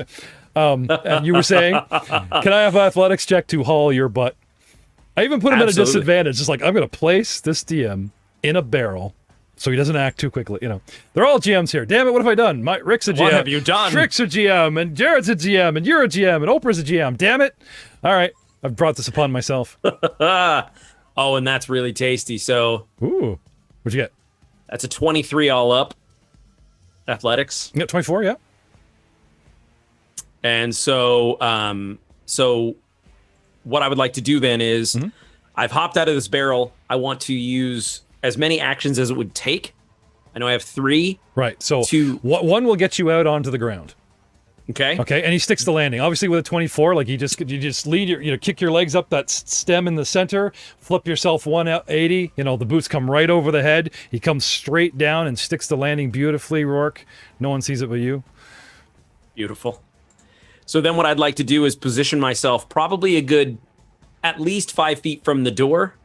And you were saying, can I have athletics check to haul your butt? I even put him at a disadvantage. Just like, I'm going to place this DM in a barrel so he doesn't act too quickly. They're all GMs here. Damn it, what have I done? Rick's a GM. What have you done? Trick's a GM, and Jared's a GM, and you're a GM, and Oprah's a GM. Damn it. All right, I've brought this upon myself. Oh, and that's really tasty. So, ooh, what'd you get? That's a 23 all up. Athletics. You got 24, yeah. And so what I would like to do then is I've hopped out of this barrel. I want to use as many actions as it would take. I know I have 3. Right. So one will get you out onto the ground. Okay. Okay. And he sticks the landing. Obviously, with a 24, like you just lead your, kick your legs up that stem in the center, flip yourself 180. The boots come right over the head. He comes straight down and sticks the landing beautifully, Rourke. No one sees it but you. Beautiful. So then what I'd like to do is position myself probably a good at least 5 feet from the door,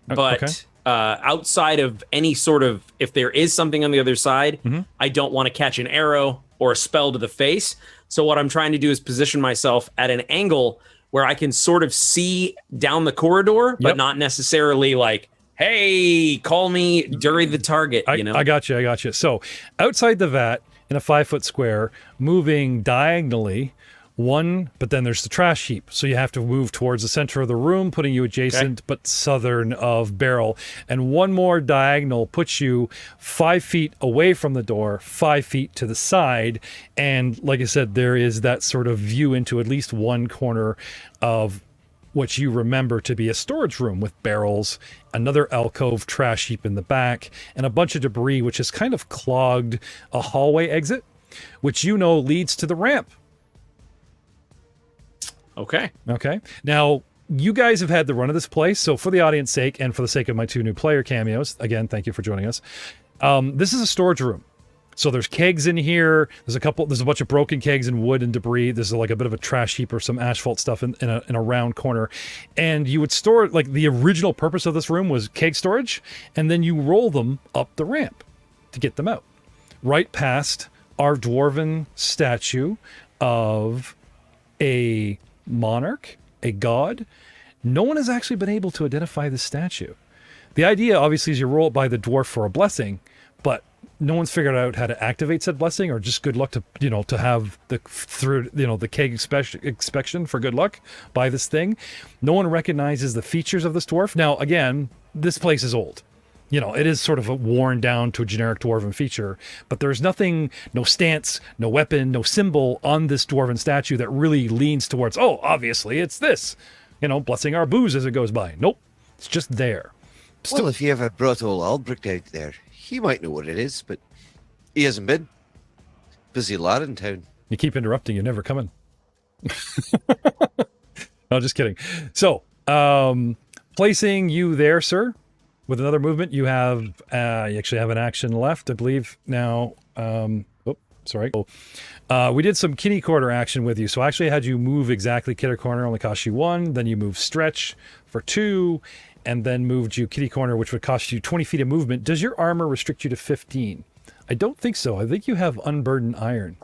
but outside of any sort of, if there is something on the other side, I don't want to catch an arrow or a spell to the face. So what I'm trying to do is position myself at an angle where I can sort of see down the corridor, but not necessarily like, hey, call me during the target. I got you. So outside the vat in a 5-foot square, moving diagonally, but then there's the trash heap. So you have to move towards the center of the room, putting you adjacent but southern of barrel. And one more diagonal puts you 5 feet away from the door, 5 feet to the side. And like I said, there is that sort of view into at least one corner of what you remember to be a storage room with barrels, another alcove trash heap in the back, and a bunch of debris, which has kind of clogged a hallway exit, which leads to the ramp. Okay. Now, you guys have had the run of this place, so for the audience sake and for the sake of my 2 new player cameos, again, thank you for joining us. This is a storage room. So there's kegs in here. There's a bunch of broken kegs and wood and debris. There's like a bit of a trash heap or some asphalt stuff in a round corner. And you would store, like, the original purpose of this room was keg storage, and then you roll them up the ramp to get them out. Right past our dwarven statue of a monarch, a god. No one has actually been able to identify the statue. The idea, obviously, is you roll it by the dwarf for a blessing, but no one's figured out how to activate said blessing, or just good luck to have the keg inspection for good luck by this thing. No one recognizes the features of this dwarf. Now, again, this place is old. It is sort of a worn down to a generic dwarven feature, but there's nothing, no stance, no weapon, no symbol on this dwarven statue that really leans towards, obviously it's this, blessing our booze as it goes by. Nope. It's just there. Well, if you ever brought old Albrecht out there, he might know what it is, but he hasn't been. Busy lad in town. You keep interrupting, you're never coming. No, just kidding. So, placing you there, sir. With another movement, you have you actually have an action left, I believe. Now, we did some kitty corner action with you, so I actually had you move exactly kitty corner, only cost you 1. Then you move stretch for 2, and then moved you kitty corner, which would cost you 20 feet of movement. Does your armor restrict you to 15? I don't think so. I think you have unburdened iron,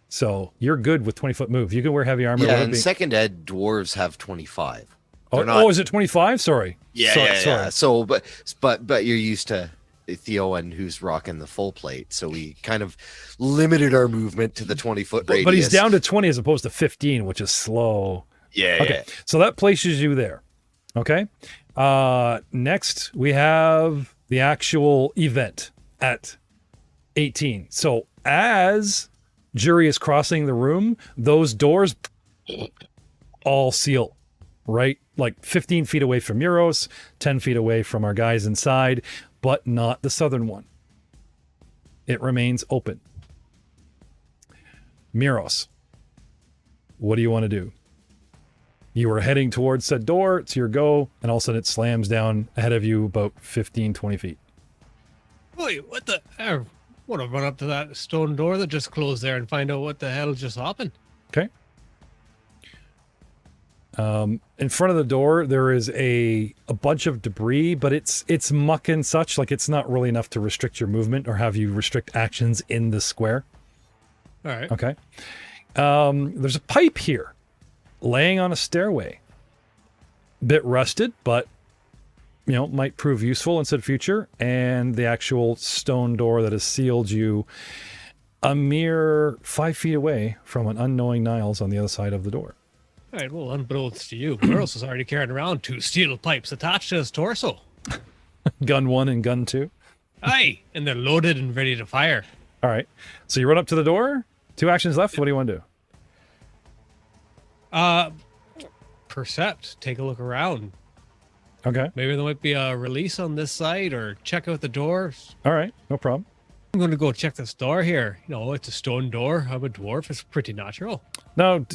so you're good with 20-foot move. You can wear heavy armor. Yeah, in second ed, dwarves have 25. Is it 25? Sorry. Yeah. So, but you're used to Theowen, who's rocking the full plate, so we kind of limited our movement to the 20-foot radius. But he's down to 20 as opposed to 15, which is slow. Yeah. Okay. So that places you there. Okay. Next, we have the actual event at 18. So as Jury is crossing the room, those doors all seal. Right? Like 15 feet away from Muros, 10 feet away from our guys inside, but not the southern one. It remains open. Muros, what do you want to do? You were heading towards said door, it's your go, and all of a sudden it slams down ahead of you about 15, 20 feet. Wait, what the? I want to run up to that stone door that just closed there and find out what the hell just happened. Okay. In front of the door, there is a bunch of debris, but it's muck and such. Like, it's not really enough to restrict your movement or have you restrict actions in the square. All right. Okay. There's a pipe here, laying on a stairway. Bit rusted, but might prove useful in the future. And the actual stone door that has sealed you a mere 5 feet away from an unknowing Niles on the other side of the door. All right, well, unbeknownst to you, Burroughs is already carrying around 2 steel pipes attached to his torso. Gun 1 and gun 2. Aye, and they're loaded and ready to fire. All right. So you run up to the door. 2 actions left. What do you want to do? Percept, take a look around. Okay. Maybe there might be a release on this side, or check out the doors. All right. No problem. I'm going to go check this door here. It's a stone door. I'm a dwarf. It's pretty natural. No,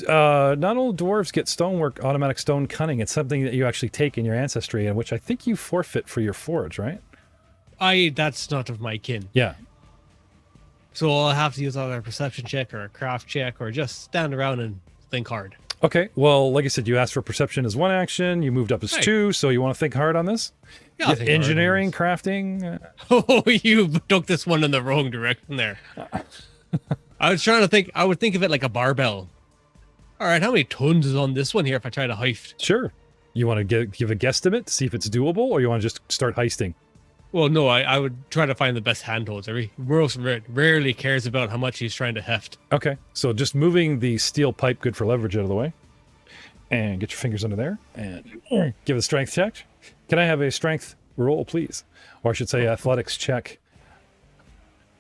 not all dwarves get stonework, automatic stone cunning. It's something that you actually take in your ancestry, and which I think you forfeit for your forge, right? That's not of my kin. Yeah. So I'll have to use either a perception check or a craft check, or just stand around and think hard. Okay. Well, like I said, you asked for perception as 1 action. You moved up as 2, so you want to think hard on this? Yeah, I'll think hard on engineering, this. crafting. Oh, you took this one in the wrong direction there. I was trying to think. I would think of it like a barbell. All right, how many tons is on this one here if I try to heist? Sure. You want to give a guesstimate to see if it's doable, or you want to just start heisting? Well, no, I would try to find the best handholds. Burroughs rarely cares about how much he's trying to heft. Okay, so just moving the steel pipe, good for leverage, out of the way. And get your fingers under there, and give a strength check. Can I have a strength roll, please? Or I should say athletics check.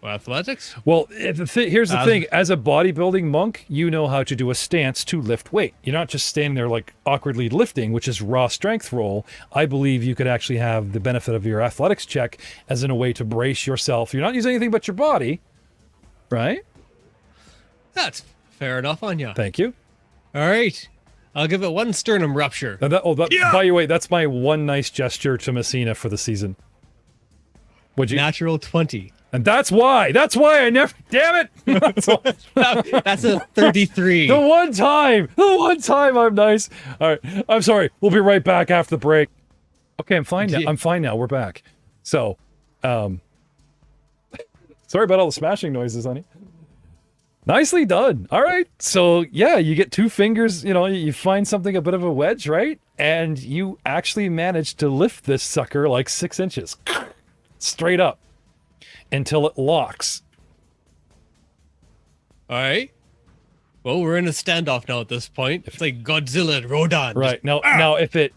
Well, athletics? Well, here's the thing. As a bodybuilding monk, you know how to do a stance to lift weight. You're not just standing there like awkwardly lifting, which is raw strength roll. I believe you could actually have the benefit of your athletics check as in a way to brace yourself. You're not using anything but your body, right? That's fair enough on you. Thank you. All right. I'll give it 1 sternum rupture. By the way, that's my one nice gesture to Messsina for the season. Would you? Natural 20. And that's why I never, damn it. That's a 33. The one time I'm nice. All right. I'm sorry. We'll be right back after the break. Okay. I'm fine now. I'm fine now. We're back. So, sorry about all the smashing noises, honey. Nicely done. All right. So yeah, you get 2 fingers, you find something, a bit of a wedge, right? And you actually manage to lift this sucker like 6 inches straight up until it locks. All right. Well, we're in a standoff now at this point. It's like Godzilla and Rodan. Right. Now if you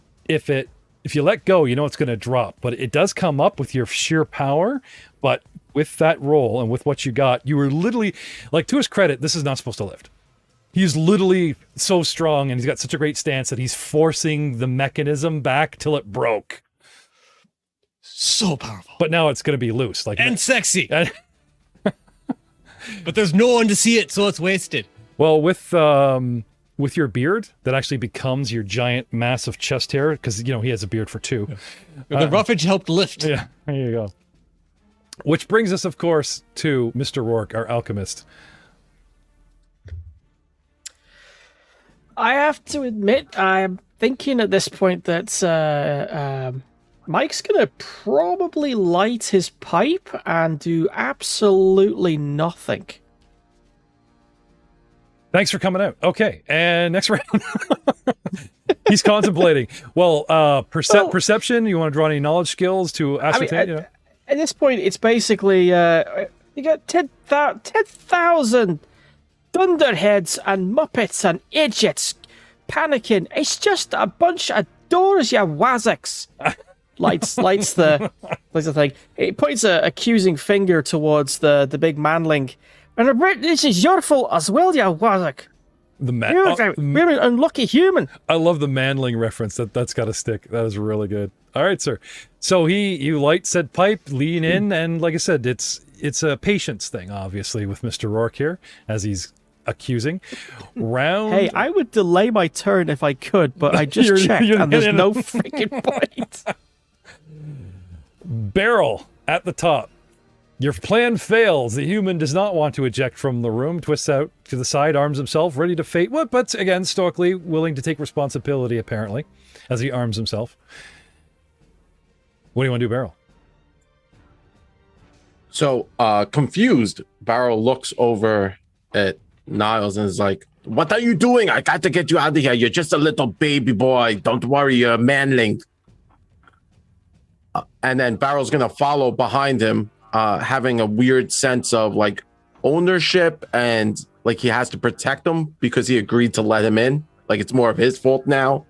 let go, it's going to drop, but it does come up with your sheer power. But with that roll and with what you got, you were literally, like, to his credit, this is not supposed to lift. He's literally so strong and he's got such a great stance that he's forcing the mechanism back till it broke. So powerful. But now it's going to be loose, and sexy. But there's no one to see it, so it's wasted. Well, with your beard, that actually becomes your giant, massive chest hair, because he has a beard for 2. The roughage helped lift. Yeah, there you go. Which brings us, of course, to Mr. Rourke, our alchemist. I have to admit, I'm thinking at this point that Mike's going to probably light his pipe and do absolutely nothing. Thanks for coming out. Okay, and next round. He's contemplating. Well, perception, you want to draw any knowledge skills to ascertain? At this point, it's basically, you got 10,000 dunderheads and muppets and idiots panicking. It's just a bunch of doors, you wazzocks. Lights the thing. He points an accusing finger towards the big manling. And this is your fault as well, you wazzock. You're an unlucky human. I love the manling reference. That's got to stick. That is really good. All right, sir. So you light said pipe, lean in, and like I said, it's a patience thing, obviously, with Mr. Rourke here, as he's accusing. Hey, I would delay my turn if I could, but I just checked, and there's no freaking point. Barrel at the top. Your plan fails. The human does not want to eject from the room, twists out to the side, arms himself, ready to fate. What? But again, stoically willing to take responsibility, apparently, as he arms himself. What do you want to do, Beryl? So, confused, Barrow looks over at Niles and is like, "What are you doing? I got to get you out of here. You're just a little baby boy. Don't worry, you're a manling." And then Barrow's going to follow behind him, having a weird sense of like ownership and like he has to protect him because he agreed to let him in. Like it's more of his fault now.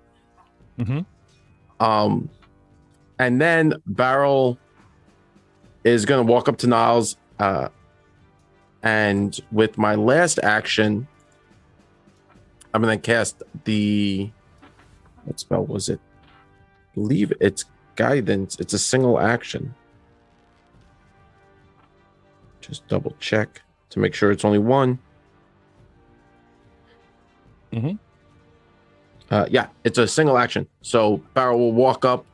Mm-hmm. And then Barrel is going to walk up to Niles, and with my last action, I'm going to cast the, what spell was it? I believe it's Guidance. It's a single action. Just double check to make sure it's only one. Mm-hmm. Yeah, it's a single action. So Barrel will walk up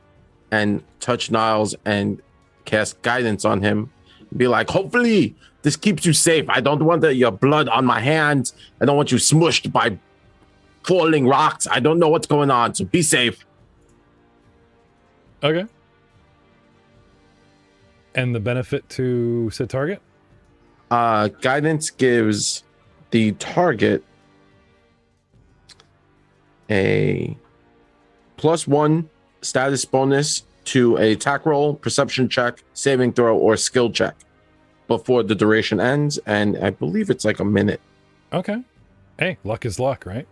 and touch Niles and cast Guidance on him. Be like, hopefully this keeps you safe. I don't want your blood on my hands. I don't want you smushed by falling rocks. I don't know what's going on, so be safe. Okay. And the benefit to said target? Guidance gives the target a +1 status bonus to a attack roll, perception check, saving throw, or skill check before the duration ends, and I believe it's like a minute. Okay. Hey, luck is luck, right?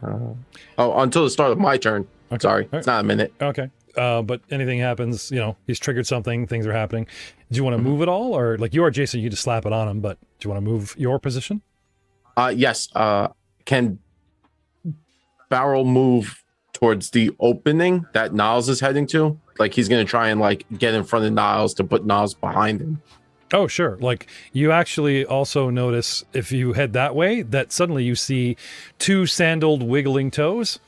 Until the start of my turn. Okay. Sorry, All right. it's not a minute. Okay. But anything happens, he's triggered something, things are happening. Do you want to move at all? Or like you are Jason, you just slap it on him, but do you want to move your position? Yes. Can Barrel move towards the opening that Niles is heading to? Like he's going to try and like get in front of Niles to put Niles behind him. Oh, sure. Like you actually also notice if you head that way that suddenly you see 2 sandaled wiggling toes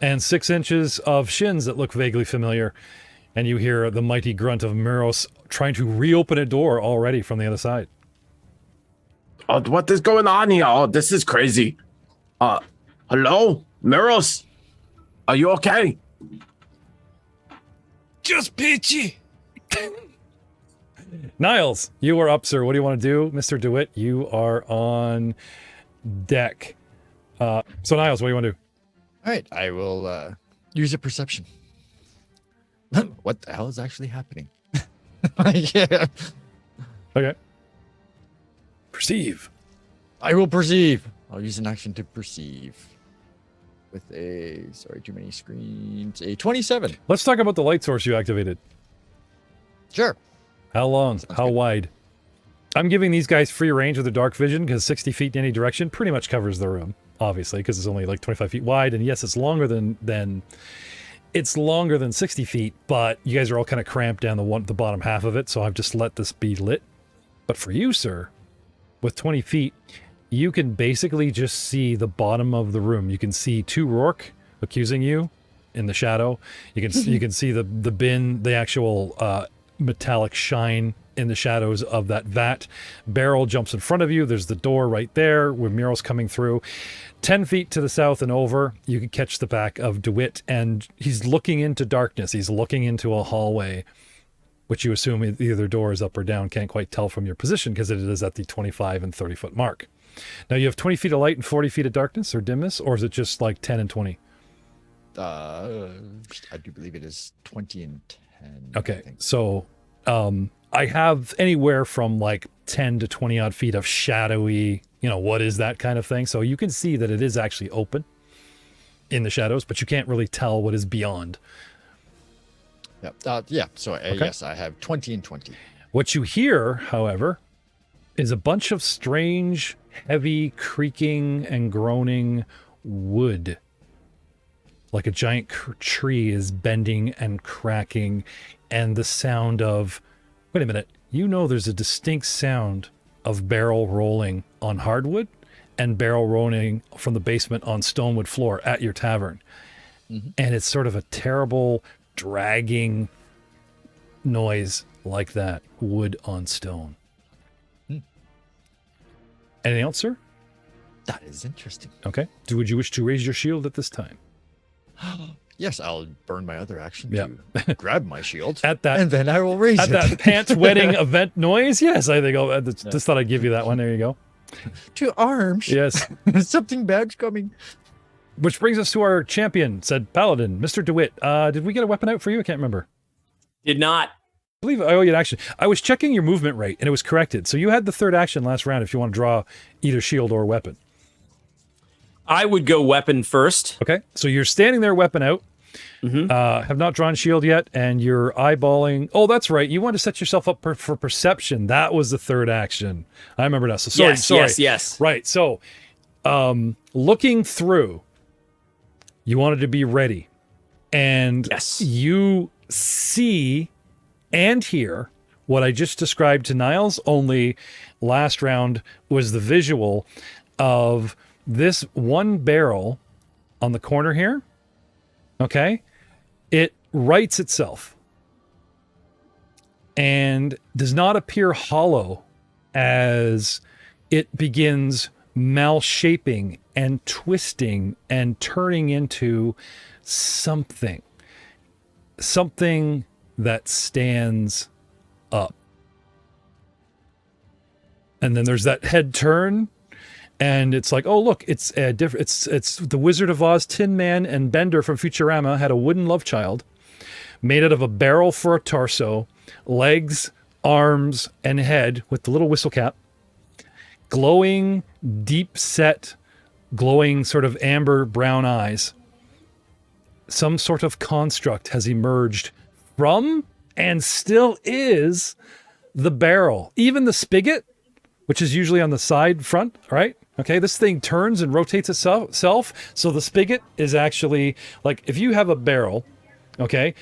and 6 inches of shins that look vaguely familiar. And you hear the mighty grunt of Miros trying to reopen a door already from the other side. Oh, what is going on here? Oh, this is crazy. Hello, Miros? Are you okay? Just peachy. Niles, you are up, sir. What do you want to do? Mr. DeWitt, you are on deck. So Niles, what do you want to do? All right, I will use a perception. What the hell is actually happening? Yeah. Okay. Perceive. I will perceive. I'll use an action to perceive. With a, sorry, too many screens, a 27. Let's talk about the light source you activated. Sure. How long? Sounds How good. wide? I'm giving these guys free range with the dark vision because 60 feet in any direction pretty much covers the room, obviously, because it's only like 25 feet wide. And yes, it's longer than 60 feet, but you guys are all kind of cramped down the bottom half of it, so I've just let this be lit. But for you, sir, with 20 feet, you can basically just see the bottom of the room. You can see 2 Rourke accusing you in the shadow. You can see the bin, the actual metallic shine in the shadows of that vat. Barrel jumps in front of you. There's the door right there with murals coming through. 10 feet to the south and over, you can catch the back of DeWitt, and he's looking into darkness. He's looking into a hallway, which you assume either door is up or down. Can't quite tell from your position because it is at the 25 and 30 foot mark. Now you have 20 feet of light and 40 feet of darkness or dimness, or is it just like 10 and 20? I do believe it is 20 and 10. Okay, I think. so I have anywhere from like 10 to 20 odd feet of shadowy, what is that kind of thing. So you can see that it is actually open in the shadows, but you can't really tell what is beyond. Yeah. So Okay. yes, I have 20 and 20. What you hear, however, is a bunch of strange, heavy creaking and groaning wood. Like a giant tree is bending and cracking, and the sound of, wait a minute, there's a distinct sound of barrel rolling on hardwood and barrel rolling from the basement on stonewood floor at your tavern. Mm-hmm. And it's sort of a terrible, dragging noise like that, wood on stone. Anything else, sir? That is interesting. Okay. Would you wish to raise your shield at this time? Yes, I'll burn my other action Yeah. to grab my shield. At that and then I will raise at it. that pants wedding event noise? Yes, I think I'll just thought I'd give you that one. There you go. To arms. Yes. Something bad's coming. Which brings us to our champion, said Paladin, Mr. DeWitt. Did we get a weapon out for you? I can't remember. Did not. I believe I owe you an action. I was checking your movement rate, and it was corrected. So you had the third action last round if you want to draw either shield or weapon. I would go weapon first. Okay, so you're standing there, weapon out. Have not drawn shield yet, and you're eyeballing. Oh, that's right. You want to set yourself up for perception. That was the third action. I remember now. So sorry. Yes. Right. So, looking through, you wanted to be ready, and you see and hear what I just described to Niles. Only last round was the visual of this one barrel on the corner here. Okay. It rights itself and does not appear hollow as it begins malshaping and twisting and turning into something that stands up. And then there's that head turn. And it's like, oh, look, it's the Wizard of Oz, Tin Man, and Bender from Futurama had a wooden love child made out of a barrel for a torso, legs, arms, and head with the little whistle cap, glowing, deep-set, glowing sort of amber brown eyes. Some sort of construct has emerged from and still is the barrel. Even the spigot, which is usually on the side front, right? Okay, this thing turns and rotates itself. So the spigot is actually, like, if you have a barrel, okay,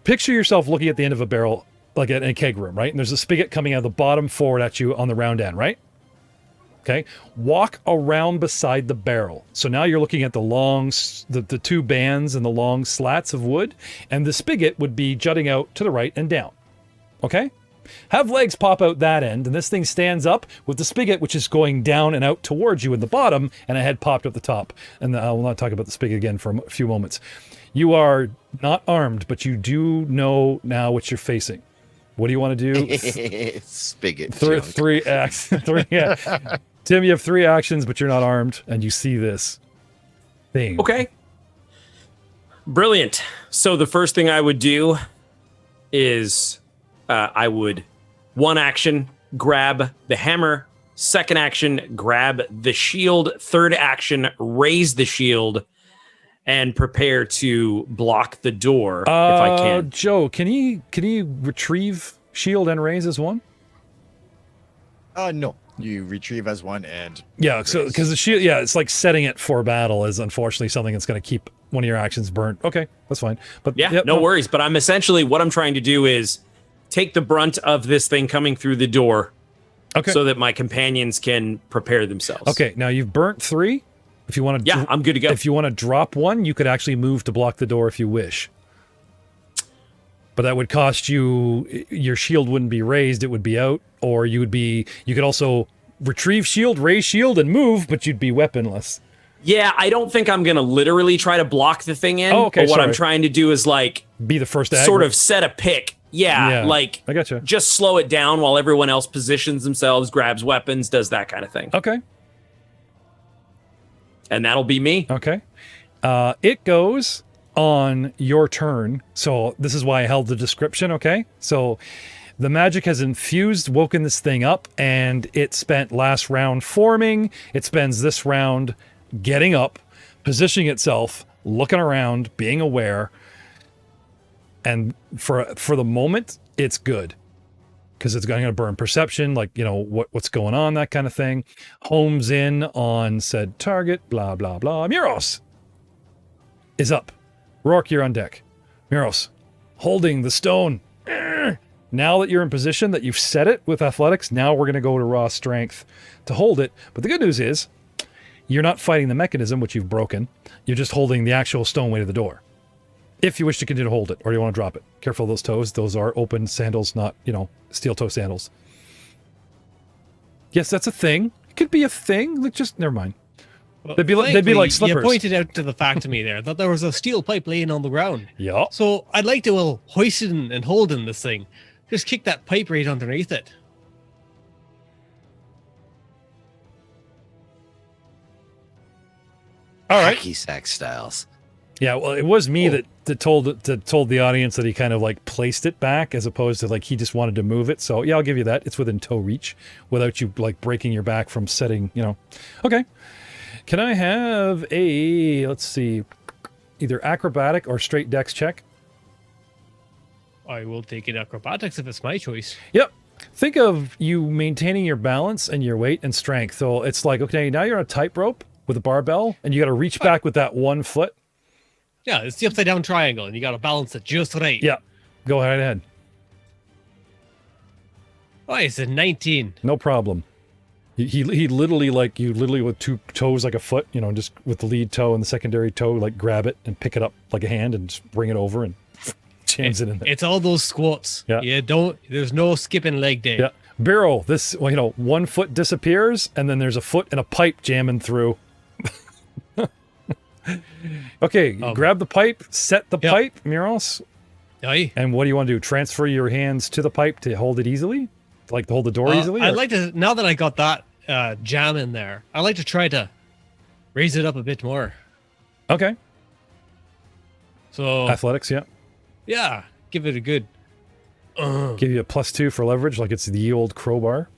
picture yourself looking at the end of a barrel, like in a keg room, right? And there's a spigot coming out of the bottom forward at you on the round end, right? Okay, walk around beside the barrel. So now you're looking at the long, the two bands and the long slats of wood, and the spigot would be jutting out to the right and down. Okay? Have legs pop out that end, and this thing stands up with the spigot, which is going down and out towards you in the bottom, and a head popped up the top. And I will not talk about the spigot again for a few moments. You are not armed, but you do know now what you're facing. What do you want to do? Spigot. Three acts. Yeah. Tim, you have 3 actions, but you're not armed, and you see this thing. Okay. Brilliant. So the first thing I would do is I would, one action, grab the hammer. Second action, grab the shield. Third action, raise the shield and prepare to block the door if I can. Joe, can he retrieve shield and raise as one? No. You retrieve as one and yeah, so because the shield, yeah, it's like setting it for battle is unfortunately something that's going to keep one of your actions burnt. Okay, that's fine. But yeah, no worries. But I'm essentially what I'm trying to do is take the brunt of this thing coming through the door, so that my companions can prepare themselves. Okay, now you've burnt 3. If you want to, yeah, I'm good to go. If you want to drop 1, you could actually move to block the door if you wish. But that would cost you. Your shield wouldn't be raised; it would be out. Or you could also retrieve shield, raise shield, and move, but you'd be weaponless. Yeah, I don't think I'm going to literally try to block the thing in. Oh, okay, but what sorry. I'm trying to do is like be the first aggro. Sort of set a pick. Yeah, like I gotcha. Just slow it down while everyone else positions themselves, grabs weapons, does that kind of thing. Okay. And that'll be me. Okay. It goes on your turn. So this is why I held the description, okay? So the magic has infused, woken this thing up, and it spent last round forming. It spends this round getting up, positioning itself, looking around, being aware. And for the moment, it's good. Because it's going to burn perception, like, you know, what's going on, that kind of thing. Homes in on said target, blah, blah, blah. Muros is up. Rourke, you're on deck. Muros, holding the stone. Now that you're in position, that you've set it with athletics, now we're going to go to raw strength to hold it. But the good news is, you're not fighting the mechanism, which you've broken. You're just holding the actual stone weight of the door. If you wish to continue to hold it, or you want to drop it. Careful of those toes. Those are open sandals, not, steel toe sandals. Yes, that's a thing. It could be a thing. Just never mind. Well, they'd be like slippers. You pointed out to the fact to me there that there was a steel pipe laying on the ground. Yeah. So I'd like to hoist in and hold in this thing. Just kick that pipe right underneath it. All right. Hacky sack styles. Yeah, well, it was me that told the audience that he kind of like placed it back as opposed to like he just wanted to move it. So yeah, I'll give you that. It's within toe reach without you like breaking your back from setting, Okay. Can I have let's see, either acrobatic or straight dex check? I will take it acrobatics if it's my choice. Yep. Think of you maintaining your balance and your weight and strength. So it's like, okay, now you're on a tightrope with a barbell and you got to reach back with that 1 foot. Yeah, it's the upside down triangle and you got to balance it just right. Yeah. Go ahead. Oh, it's a 19. No problem. He literally with 2 toes like a foot, just with the lead toe and the secondary toe, like grab it and pick it up like a hand and just bring it over and jams it in there. It's all those squats. Yeah. There's no skipping leg day. Yeah. Barrel, 1 foot disappears and then there's a foot and a pipe jamming through. Okay, grab the pipe, set the pipe, Miros. Aye. And what do you want to do? Transfer your hands to the pipe to hold it easily? Like to hold the door easily? I'd like to, now that I got that jam in there, I'd like to try to raise it up a bit more. Okay. So Athletics, yeah. Yeah, give it a good. Give you a +2 for leverage, like it's the old crowbar.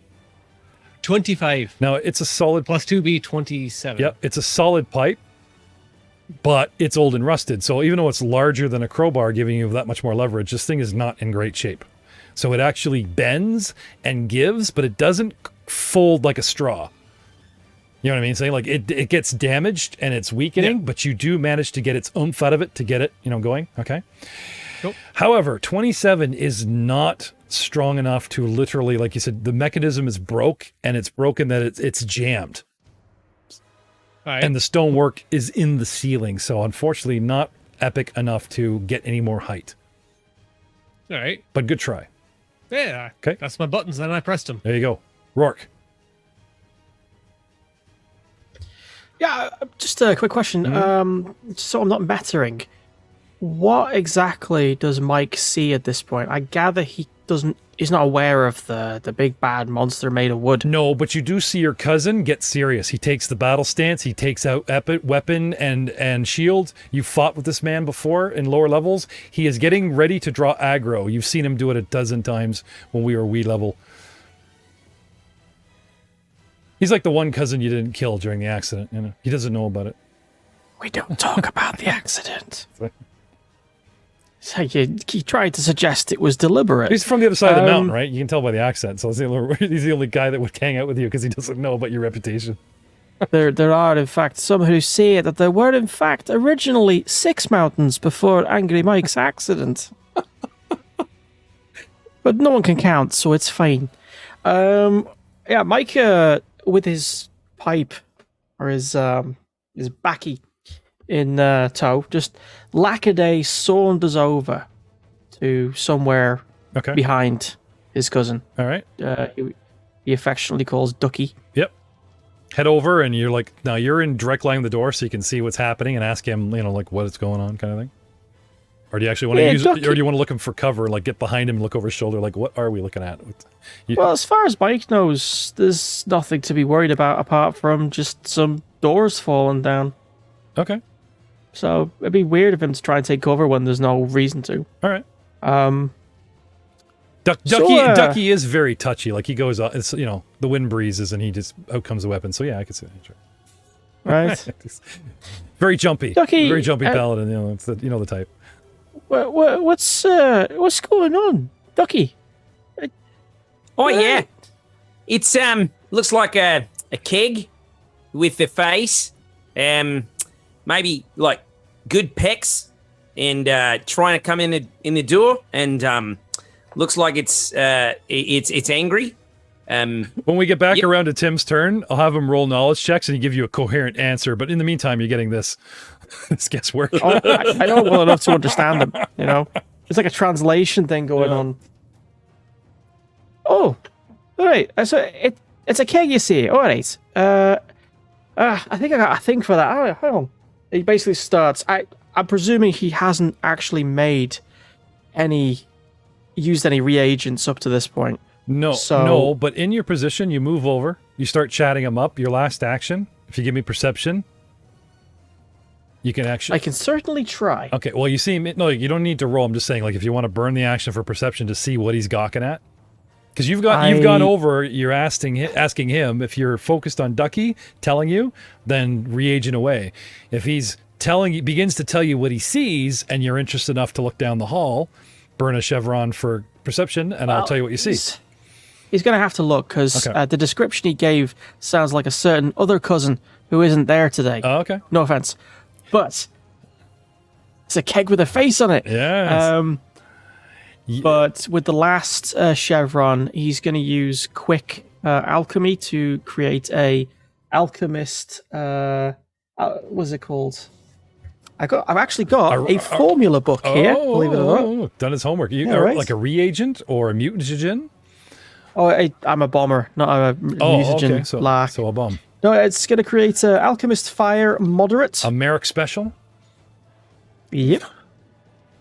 25. Now, it's a solid... +2 be 27. Yep, it's a solid pipe, but it's old and rusted. So even though it's larger than a crowbar, giving you that much more leverage, this thing is not in great shape. So it actually bends and gives, but it doesn't fold like a straw. You know what I mean? Saying like it gets damaged and it's weakening, but you do manage to get its oomph out of it to get it, going. Okay. Cool. However, 27 is not strong enough to literally, like you said, the mechanism is broke and it's broken that it's jammed. Right. And the stonework is in the ceiling. So unfortunately not epic enough to get any more height. All right. But good try. Yeah. Okay. That's my buttons, and I pressed them. There you go. Rourke. Yeah, just a quick question. So I'm not battering. What exactly does Mike see at this point? I gather he's not aware of the big bad monster made of wood. No, but you do see your cousin get serious. He takes the battle stance. He takes out weapon and shield. You fought with this man before in lower levels. He is getting ready to draw aggro. You've seen him do it a dozen times when we were Wii level. He's like the one cousin you didn't kill during the accident. He doesn't know about it. We don't talk about the accident. So he tried to suggest it was deliberate. He's from the other side of the mountain, right? You can tell by the accent. So he's the only guy that would hang out with you because he doesn't know about your reputation. There are, in fact, some who say that there were, in fact, originally 6 mountains before Angry Mike's accident. But no one can count, so it's fine. Mike, with his pipe, or his backy in tow, just lackaday saunters over to somewhere behind his cousin. All right. He affectionately calls Ducky. Yep. Head over, and you're like, now you're in direct line of the door, so you can see what's happening and ask him, like what's going on, kind of thing. Or do you actually want to use it, or do you want to look him for cover, like get behind him and look over his shoulder, like what are we looking at? Well, as far as Mike knows, there's nothing to be worried about apart from just some doors falling down. Okay. So it'd be weird of him to try and take cover when there's no reason to. All right. Ducky is very touchy. Like he goes, it's the wind breezes and he just out comes the weapon. So yeah, I could see that. Sure. Right. Very jumpy. Ducky, very jumpy paladin. It's the type. What's going on, Ducky? Oh yeah, it's looks like a keg with the face, maybe like good pecs, and trying to come in the door, and looks like it's angry, When we get back around to Tim's turn, I'll have him roll knowledge checks and he give you a coherent answer. But in the meantime, you're getting this guesswork. Oh, I know well enough to understand him. You know, it's like a translation thing going on. Oh, all right. So it's a keg, you see. All right. I think I got a thing for that. Oh, hang on. He basically starts. I'm presuming he hasn't actually used any reagents up to this point. No, but in your position, you move over, you start chatting him up. Your last action, if you give me perception, you can actually... I can certainly try. Okay, well, you see him... No, you don't need to roll. I'm just saying, like, if you want to burn the action for perception to see what he's gawking at. Because you've gone over, you're asking him, if you're focused on Ducky telling you, then reagent away. If he's begins to tell you what he sees, and you're interested enough to look down the hall, burn a chevron for perception, and I'll tell you what you see. He's going to have to look, because the description he gave sounds like a certain other cousin who isn't there today. Oh, okay. No offense. But it's a keg with a face on it. Yes. But with the last chevron, he's going to use quick alchemy to create a alchemist... what's it called? I've actually got a formula book here, believe it or not. Done his homework. Right. Like a reagent or a mutagen? Oh, I'm a bomber, not a mutagen. Okay. So a bomb. No, it's going to create an Alchemist Fire Moderate. A Merrick Special? Yep.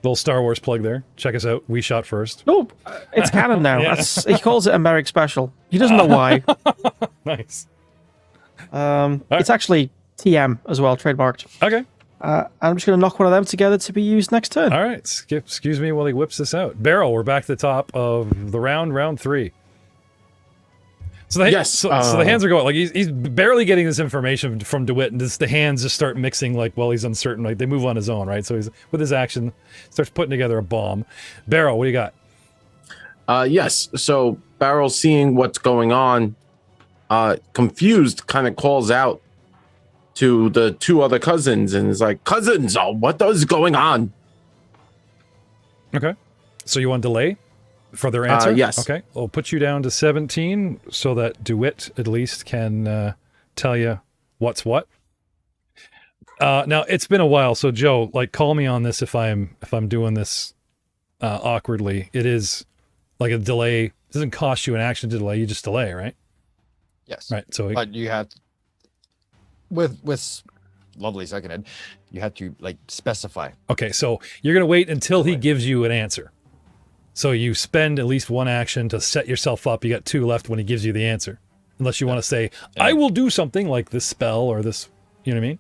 Little Star Wars plug there. Check us out. We shot first. No, it's canon now. He calls it a Merrick Special. He doesn't know why. Nice. It's actually TM as well, trademarked. Okay. I'm just going to knock one of them together to be used next turn. All right. Excuse me while he whips this out. Beryl, we're back to the top of the round 3. So the hands are going, like, he's barely getting this information from DeWitt, and the hands just start mixing, like, while he's uncertain. Like, they move on his own, right? So he's, with his action, starts putting together a bomb. Beryl, what do you got? Yes. So Beryl, seeing what's going on, confused, kind of calls out to the two other cousins and is like, "Cousins, what is going on?" Okay. So you want to delay for their answer? Yes. Okay. We'll put you down to 17 so that DeWitt at least can tell you what's what. Now it's been a while, so Joe, like, call me on this if I'm doing this awkwardly. It is like a delay. It doesn't cost you an action to delay. You just delay, right? Yes. Right. So but you have with lovely seconded, you have to, like, specify. Okay, so you're gonna wait until he gives you an answer. So you spend at least one action to set yourself up. You got 2 left when he gives you the answer, unless you want to say, "I will do something like this spell or this." You know what I mean?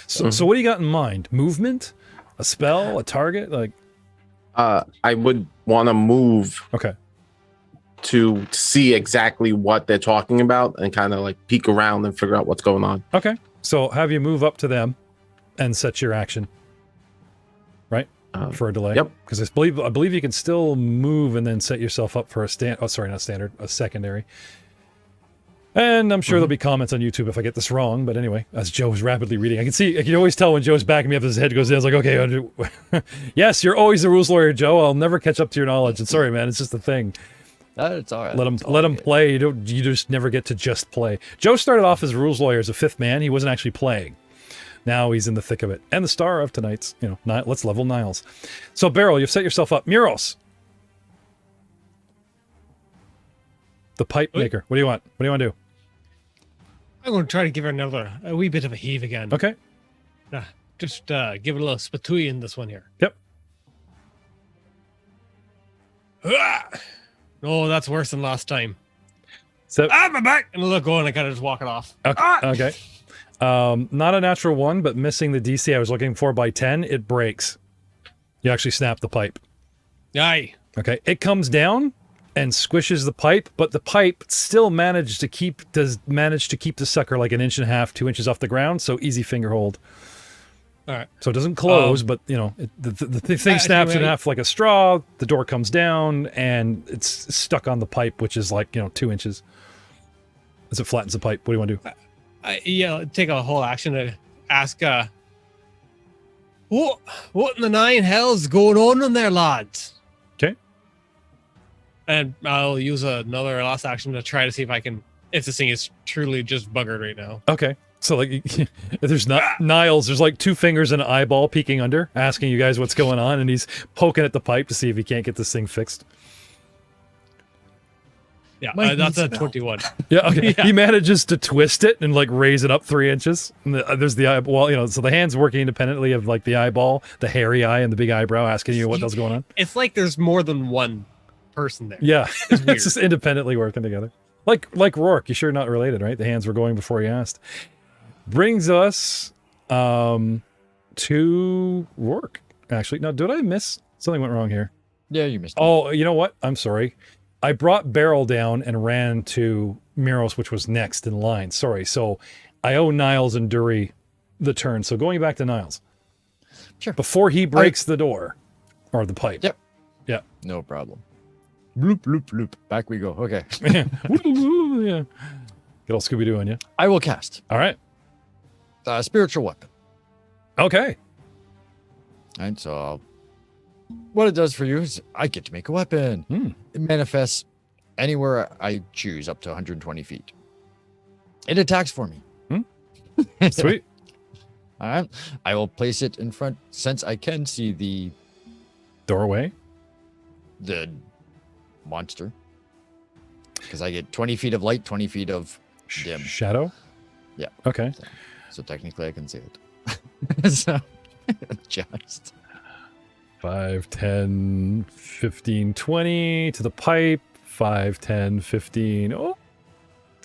So, so what do you got in mind? Movement, a spell, a target, like. I would want to move. Okay. To see exactly what they're talking about and kind of like peek around and figure out what's going on. Okay. So have you move up to them and set your action, right? For a delay. Yep. Because I believe you can still move and then set yourself up for a a secondary. And I'm sure there'll be comments on YouTube if I get this wrong. But anyway, as Joe is rapidly reading, I can always tell when Joe's backing me up, his head goes down. It's like, okay, yes, you're always the rules lawyer, Joe. I'll never catch up to your knowledge. And sorry, man, it's just a thing. It's all right. Let him play. You just never get to just play. Joe started off as a rules lawyer as a 5th man. He wasn't actually playing. Now he's in the thick of it. And the star of tonight's, let's level Niles. So Beryl, you've set yourself up. Muros. The pipe maker. What do you want? What do you want to do? I'm going to try to give her a wee bit of a heave again. Okay. Just give it a little spatouille in this one here. Yep. No, that's worse than last time. So my back! And look, go and I kind of just walk it off. Okay. Not a natural 1, but missing the DC I was looking for by 10, it breaks. You actually snap the pipe. Aye. Okay. It comes down and squishes the pipe, but the pipe still managed to keep the sucker like 1.5 inches, 2 inches off the ground, so easy finger hold. All right. So it doesn't close, but the thing snaps in half like a straw. The door comes down and it's stuck on the pipe, which is like 2 inches. As it flattens the pipe, what do you want to do? Take a whole action to ask. What in the 9 hell's going on in there, lads? Okay. And I'll use another last action to try to see if this thing is truly just buggered right now. Okay. So like, there's not Niles. There's like 2 fingers and an eyeball peeking under, asking you guys what's going on, and he's poking at the pipe to see if he can't get this thing fixed. Yeah, Might that's need a some 21. Yeah. Okay. Yeah. He manages to twist it and like raise it up 3 inches. And there's the eyeball. So the hand's working independently of like the eyeball, the hairy eye, and the big eyebrow, asking you what else going on. It's like there's more than one person there. Yeah, It's weird. it's just independently working together. Like Rourke, you're sure not related, right? The hands were going before you asked. Brings us to Rourke. Actually, no, did I miss? Something went wrong here. Yeah, you missed. It. Oh, you know what? I'm sorry. I brought Beryl down and ran to Miros, which was next in line. Sorry. So I owe Niles and Dury the turn. So going back to Niles. Sure. Before he breaks the door or the pipe. Yep. Yeah. No problem. Bloop, bloop, bloop. Back we go. Okay. Yeah. Get all Scooby-Doo on you. I will cast All right. spiritual weapon. Okay. And so what it does for you is I get to make a weapon. It manifests anywhere I choose up to 120 feet. It attacks for me. Sweet. All right. I will place it in front since I can see the Doorway. Monster. Because I get 20 feet of light, 20 feet of dim. Shadow? Yeah. Okay. So technically I can see it. So just 5, 10, 15, 20 to the pipe. 5, 10, 15. Oh,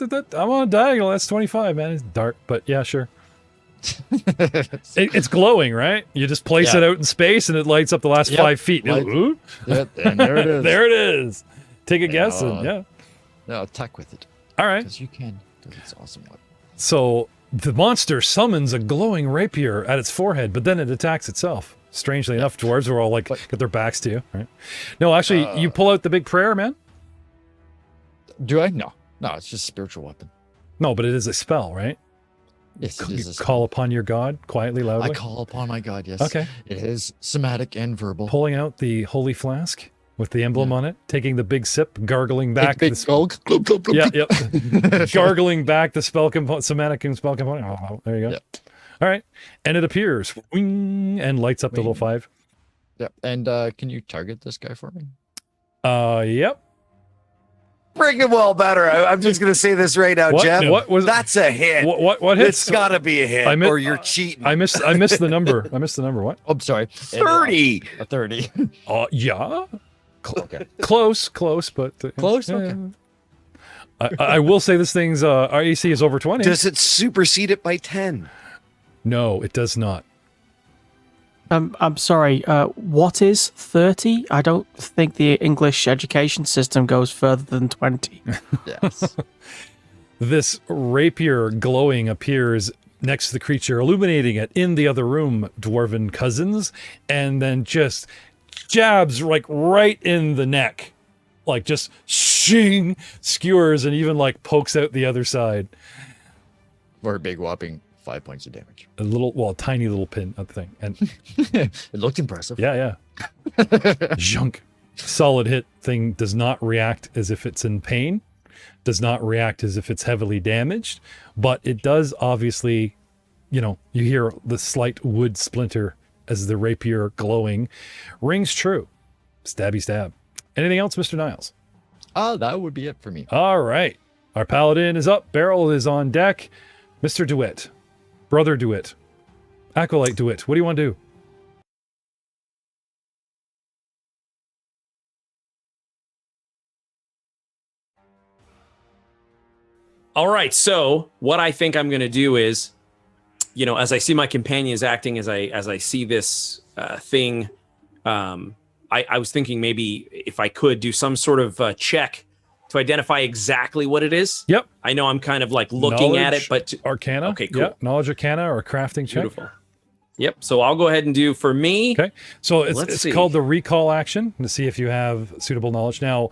I'm on a diagonal. That's 25, man. It's dark, but yeah, sure. It's glowing, right? You just place it out in space and it lights up the last 5 feet. Light. Ooh. Yep, and there it is. There it is. Take a guess. And, yeah. No, attack with it. All right. Because you can. It's awesome. So the monster summons a glowing rapier at its forehead, but then it attacks itself. Strangely enough, dwarves are all like, got their backs to you, right? No, actually, you pull out the big prayer, man. Do I? No. No, it's just a spiritual weapon. No, but it is a spell, right? Yes, it You is. call upon your god quietly, loudly. I call upon my god, yes. Okay. It is somatic and verbal. Pulling out the holy flask with the emblem on it, taking the big sip, gargling back. Big gulp. Glub, glub, glub, Yeah, glub. yep. Gargling back the spell component, somatic and spell component. Oh, there you go. Yep. All right. And it appears, wing, and lights up the little 5. Yep. And can you target this guy for me? Yep. Freaking well better. I'm just gonna say this right now, What? Jeff. What was That's a hit. What hits? It's gotta be a hit, I mi- or you're cheating. I missed the number. I missed the number. What? Oh, I'm sorry. 30. A 30. Yeah. Okay. Close, but Close? yeah. Okay. I will say this thing's RAC is over 20. Does it supersede it by 10? No, it does not. I'm sorry. What is 30? I don't think the English education system goes further than 20. Yes. This rapier glowing appears next to the creature, illuminating it in the other room, dwarven cousins, and then just jabs like right in the neck, like just shing, skewers, and even like pokes out the other side. For a big whopping 5 points of damage. A tiny little pin of the thing, and It looked impressive. yeah, junk. Solid hit. Thing does not react as if it's in pain, does not react as if it's heavily damaged, but it does obviously, you hear the slight wood splinter as the rapier glowing rings true. Stabby stab. Anything else, Mr. Niles? That would be it for me. All right. Our paladin is up. Beryl is on deck. Mr. DeWitt. Brother DeWitt. Acolyte DeWitt. What do you want to do? All right. So what I think I'm going to do is, as I see my companions acting, as I see this thing, I was thinking maybe if I could do some sort of check to identify exactly what it is. Yep. I know I'm kind of like looking at it, but Arcana. Okay, cool. Yeah. Knowledge Arcana or crafting check. Beautiful. Yep. So I'll go ahead and do for me. Okay. So it's Let's see. called the recall action to see if you have suitable knowledge. Now,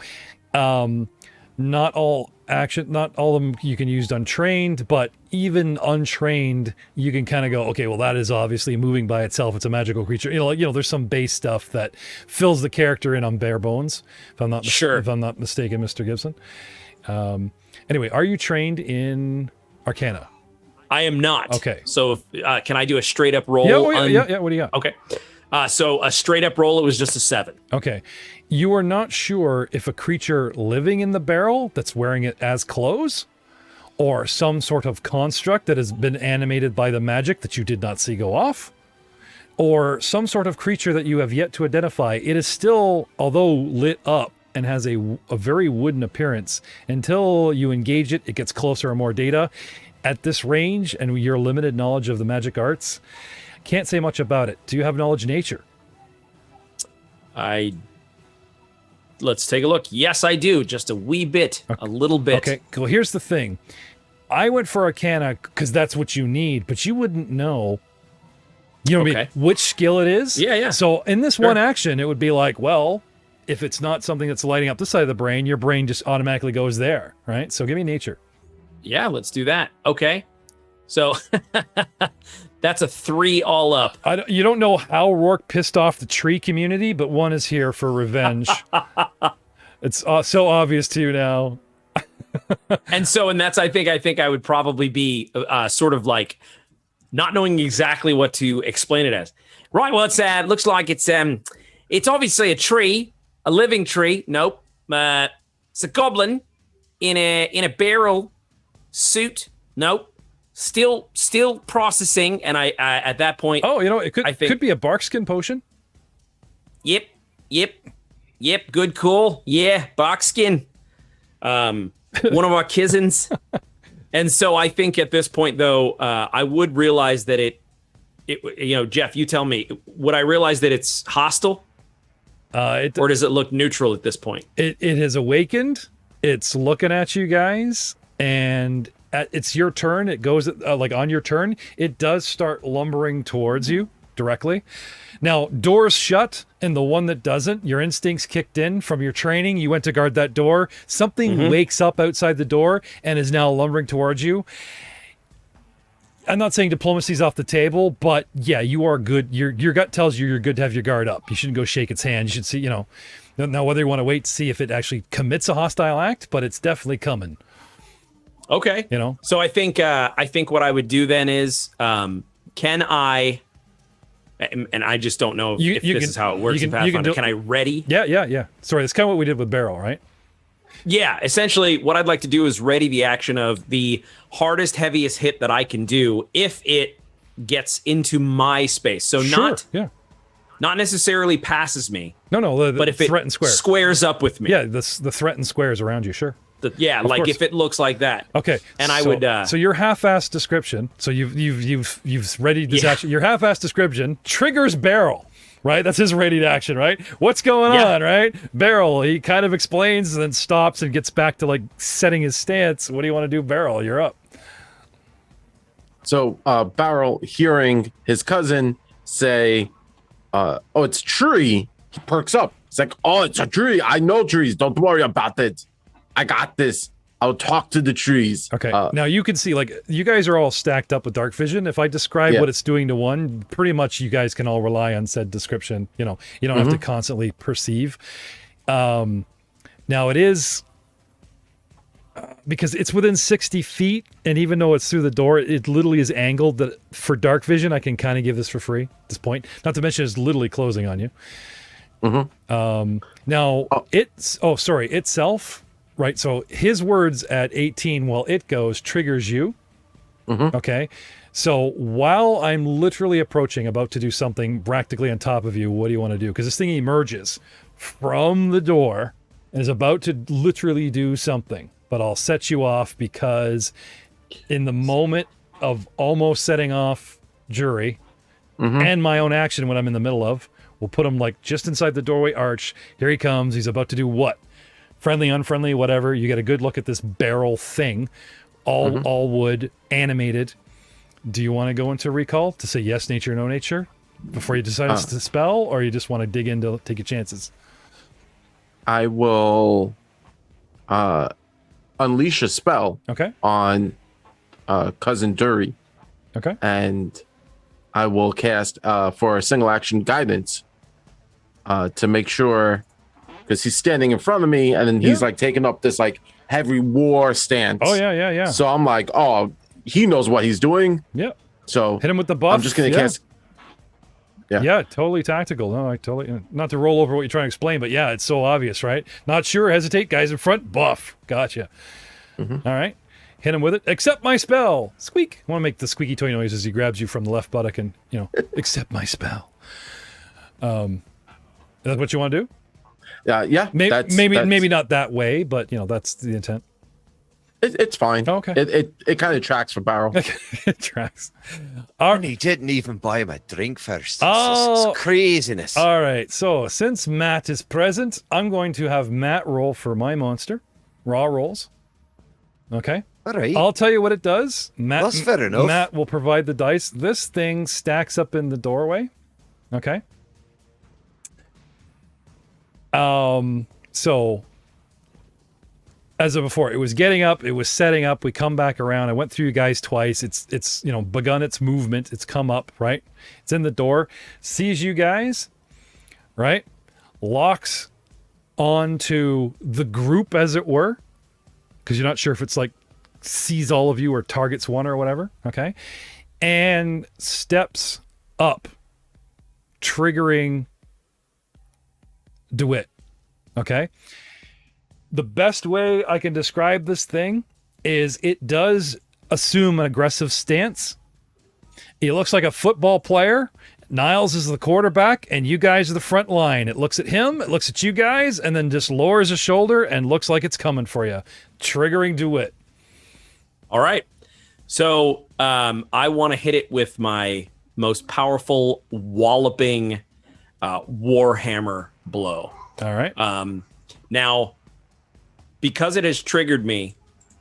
not all of them you can use untrained, but even untrained, you can kind of go, okay, well, that is obviously moving by itself. It's a magical creature. There's some base stuff that fills the character in on bare bones. If I'm not mistaken, Mr. Gibson. Anyway, are you trained in Arcana? I am not. Okay. So can I do a straight up roll? Yeah. What do you got? Okay. So a straight up roll, it was just a 7. Okay. You are not sure if a creature living in the barrel that's wearing it as clothes, or some sort of construct that has been animated by the magic that you did not see go off, or some sort of creature that you have yet to identify. It is still, although lit up and has a very wooden appearance, until you engage it, it gets closer and more data. At this range and your limited knowledge of the magic arts, can't say much about it. Do you have knowledge of nature? Let's take a look. Yes, I do. Just a wee bit, a little bit. Okay, well, here's the thing. I went for Arcana because that's what you need, but you wouldn't know, what I mean, which skill it is. Yeah. So in this one action, it would be like, well, if it's not something that's lighting up this side of the brain, your brain just automatically goes there, right? So give me nature. Yeah, let's do that. Okay. So that's a 3 all up. You don't know how Rourke pissed off the tree community, but one is here for revenge. It's so obvious to you now. And that's, I think I would probably be sort of like not knowing exactly what to explain it as. Right. Well, it looks like it's obviously a tree, a living tree. Nope. It's a goblin in a barrel suit. Nope. Still processing, and I at that point. Oh, it could be a barkskin potion. Yep. Good call. Yeah, barkskin. One of our cousins. And so I think at this point, though, I would realize that it. Jeff, you tell me. Would I realize that it's hostile? Or does it look neutral at this point? It has awakened. It's looking at you guys, and it's your turn. It goes on your turn. It does start lumbering towards you directly. Now, doors shut, and the one that doesn't, your instincts kicked in from your training. You went to guard that door. Something wakes up outside the door and is now lumbering towards you. I'm not saying diplomacy's off the table, but yeah, you are good. Your gut tells you you're good to have your guard up. You shouldn't go shake its hand. You should see, now whether you want to wait to see if it actually commits a hostile act, but it's definitely coming. Okay. So I think what I would do then is, can I, and I just don't know if this is how it works in Pathfinder. Can I ready? Yeah. Sorry, that's kind of what we did with Barrel, right? Yeah, essentially what I'd like to do is ready the action of the hardest, heaviest hit that I can do if it gets into my space. So not necessarily passes me. No, but if it squares up with me. Yeah, the threatened squares around you, sure. If it looks like that. Okay. And I would. So your half-assed description. So you've readied this action. Your half-assed description triggers Barrel, right? That's his readied action, right? What's going on, right? Barrel. He kind of explains and then stops and gets back to setting his stance. What do you want to do, Barrel? You're up. So Barrel, hearing his cousin say, "Oh, it's tree," he perks up. It's like, "Oh, it's a tree. I know trees. Don't worry about it. I got this. I'll talk to the trees." Okay. Now you can see, you guys are all stacked up with dark vision. If I describe what it's doing to one, pretty much you guys can all rely on said description. You don't have to constantly perceive. Now it is because it's within 60 feet, and even though it's through the door, it literally is angled that for dark vision, I can kind of give this for free at this point. Not to mention it's literally closing on you. Now itself. Right, so his words at 18, while it goes, triggers you. Okay, so while I'm literally approaching, about to do something practically on top of you, what do you want to do? Because this thing emerges from the door and is about to literally do something. But I'll set you off because in the moment of almost setting off Jury and my own action when I'm in the middle of, we'll put him just inside the doorway arch. Here he comes. He's about to do what? Friendly, unfriendly, whatever. You get a good look at this barrel thing, all wood, animated. Do you want to go into recall to say yes, nature, no nature, before you decide to spell, or you just want to dig in to take your chances? I will unleash a spell Okay. on Cousin Dury, Okay. and I will cast for a single action guidance to make sure, because he's standing in front of me, and then he's like taking up this like heavy war stance. Oh yeah. So I'm like, oh, he knows what he's doing. Yep. So Hit him with the buff. I'm just gonna cast. Yeah, totally tactical. No, I totally, not to roll over what you're trying to explain, but yeah, it's so obvious, right? Not sure, hesitate, guys in front, buff. Gotcha. All right. Hit him with it. Accept my spell. Squeak. I want to make the squeaky toy noise as he grabs you from the left buttock and, accept my spell. Is that what you want to do? Yeah. Maybe not that way, but, that's the intent. It's fine. Okay. It kind of tracks for Barrel. It tracks. And he didn't even buy him a drink first. Oh. It's craziness. All right, so since Matt is present, I'm going to have Matt roll for my monster. Raw rolls. Okay? All right. I'll tell you what it does. Matt, That's fair enough. Matt will provide the dice. This thing stacks up in the doorway. Okay? So, as of before, it was getting up, it was setting up, we come back around, I went through you guys twice, it's begun its movement, it's come up, right? It's in the door, sees you guys, right? Locks onto the group, as it were, because you're not sure if it's like sees all of you or targets one or whatever, okay? And steps up, triggering DeWitt, okay? The best way I can describe this thing is it does assume an aggressive stance. It looks like a football player. Niles is the quarterback, and you guys are the front line. It looks at him, it looks at you guys, and then just lowers a shoulder and looks like it's coming for you. Triggering DeWitt. All right. So I want to hit it with my most powerful walloping Warhammer blow. All right. Now, because it has triggered me,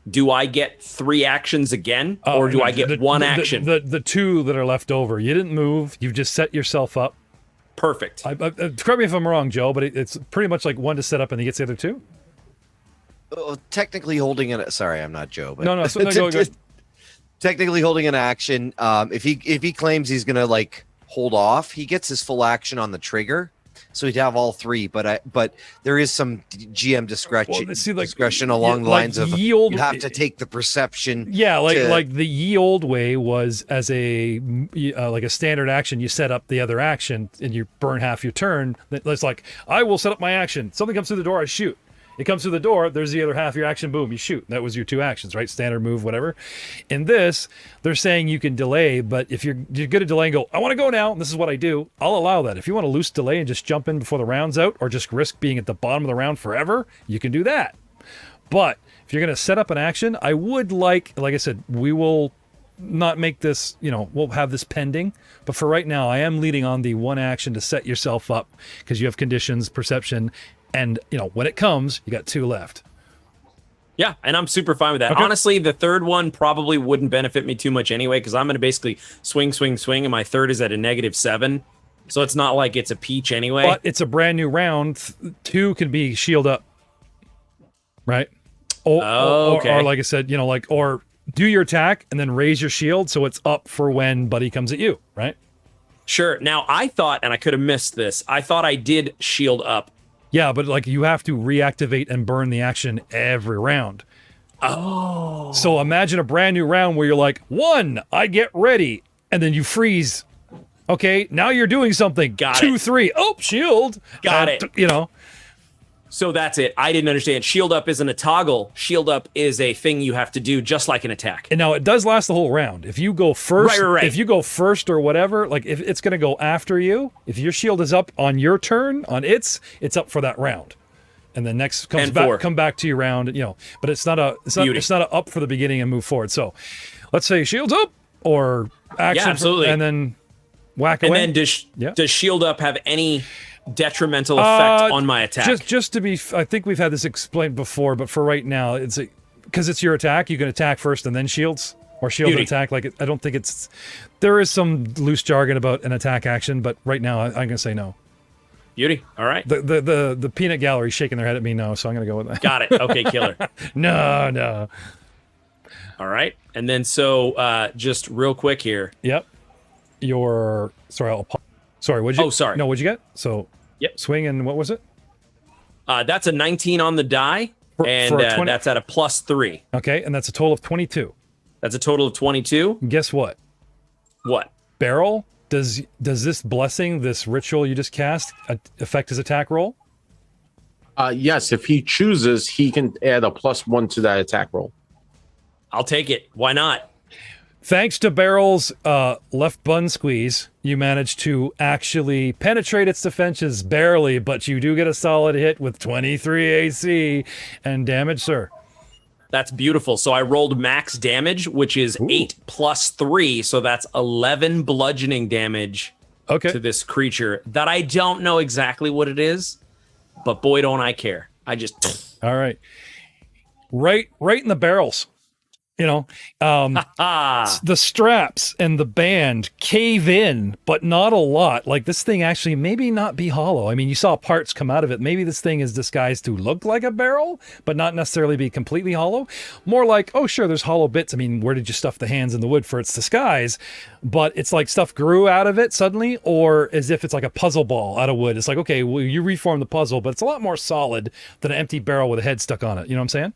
do I get 3 actions again, or do I get one action? The 2 that are left over. You didn't move. You've just set yourself up. Perfect. Correct me if I'm wrong, Joe, but it's pretty much like 1 to set up and he gets the other 2. Technically holding it. Sorry, I'm not Joe. But No. Go. Technically holding an action. If he claims he's gonna like hold off, he gets his full action on the trigger. So he'd have all 3, but there is some GM discretion along the lines of you have to take the perception. Yeah, like the ye old way was as a like a standard action. You set up the other action and you burn half your turn. It's like I will set up my action. Something comes through the door, I shoot. It comes through the door, there's the other half of your action, boom, you shoot. That was your 2 actions, right? Standard move, whatever. In this, they're saying you can delay, but if you're good at delay and go, I want to go now, and this is what I do, I'll allow that. If you want to loose delay and just jump in before the round's out, or just risk being at the bottom of the round forever, you can do that. But if you're going to set up an action, I would like I said, we will not make this, we'll have this pending, but for right now, I am leading on the 1 action to set yourself up, because you have conditions, perception, and, when it comes, you got 2 left. Yeah, and I'm super fine with that. Okay. Honestly, the 3rd one probably wouldn't benefit me too much anyway, because I'm going to basically swing, and my 3rd is at a -7. So it's not like it's a peach anyway. But it's a brand new round. 2 can be shield up. Right? Okay. Or like I said, or do your attack and then raise your shield so it's up for when Buddy comes at you, right? Sure. Now, I thought, and I could have missed this, I thought I did shield up. Yeah, but you have to reactivate and burn the action every round. Oh. So imagine a brand new round where you're like, 1, I get ready, and then you freeze. Okay, now you're doing something. Got 2, it. 3, oh, shield. Got it. So that's it. I didn't understand. Shield up isn't a toggle. Shield up is a thing you have to do just like an attack. And now it does last the whole round. If you go first, Right. if you go first or whatever, like if it's going to go after you, if your shield is up on your turn, it's up for that round. And then next come back to your round, but it's not a up for the beginning and move forward. So let's say shields up or action. Yeah, absolutely. And then whack away. And then does shield up have any detrimental effect on my attack? Just to be, I think we've had this explained before, but for right now, it's because it's your attack, you can attack first and then shields, or shield and attack. I don't think there is some loose jargon about an attack action, but right now I'm going to say no. Beauty. All right. The peanut gallery shaking their head at me no, so I'm gonna go with that. Got it. Okay, killer. No. All right. And then so just real quick here. Yep. Sorry, what'd you? Oh, sorry. No, what'd you get? So Yep. swing and what was it? That's a 19 on the die, and for a 20 that's at a +3. Okay, and that's a total of 22. That's a total of 22. Guess what? What? Barrel, does this blessing, this ritual you just cast, affect his attack roll? Yes, if he chooses, he can add a +1 to that attack roll. I'll take it. Why not? Thanks to Barrel's left bun squeeze, you managed to actually penetrate its defenses barely, but you do get a solid hit with 23 AC and damage, sir. That's beautiful. So I rolled max damage, which is 8 + 3, so that's 11 bludgeoning damage to this creature that I don't know exactly what it is, but boy, don't I care. I just... All right. Right in the barrels. You know, the straps and the band cave in, but not a lot. Like this thing actually maybe not be hollow. I mean, you saw parts come out of it. Maybe this thing is disguised to look like a barrel, but not necessarily be completely hollow. More like, oh, sure, there's hollow bits. I mean, where did you stuff the hands in the wood for its disguise? But it's like stuff grew out of it suddenly, or as if it's like a puzzle ball out of wood. It's like, okay, well, you reform the puzzle, but it's a lot more solid than an empty barrel with a head stuck on it. You know what I'm saying?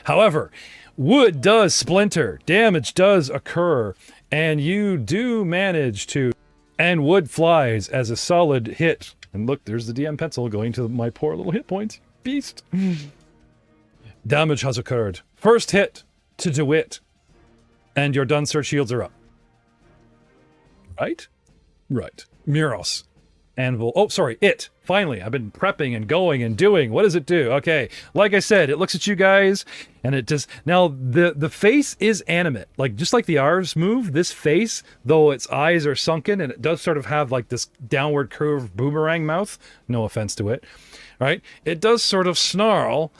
However, wood does splinter, damage does occur, and you do manage to, and wood flies as a solid hit. And look, there's the DM pencil going to my poor little hit points. Beast. Damage has occurred. First hit to DeWitt, and your done, sir. Shields are up. Right? Right. Muros. Anvil. Oh, sorry, it. Finally, I've been prepping and going and doing. What does it do? Okay, like I said, it looks at you guys, and it just... Now, the face is animate. Like, just like the R's move, this face, though its eyes are sunken, and it does sort of have, like, this downward curved boomerang mouth. No offense to it. Right? It does sort of snarl,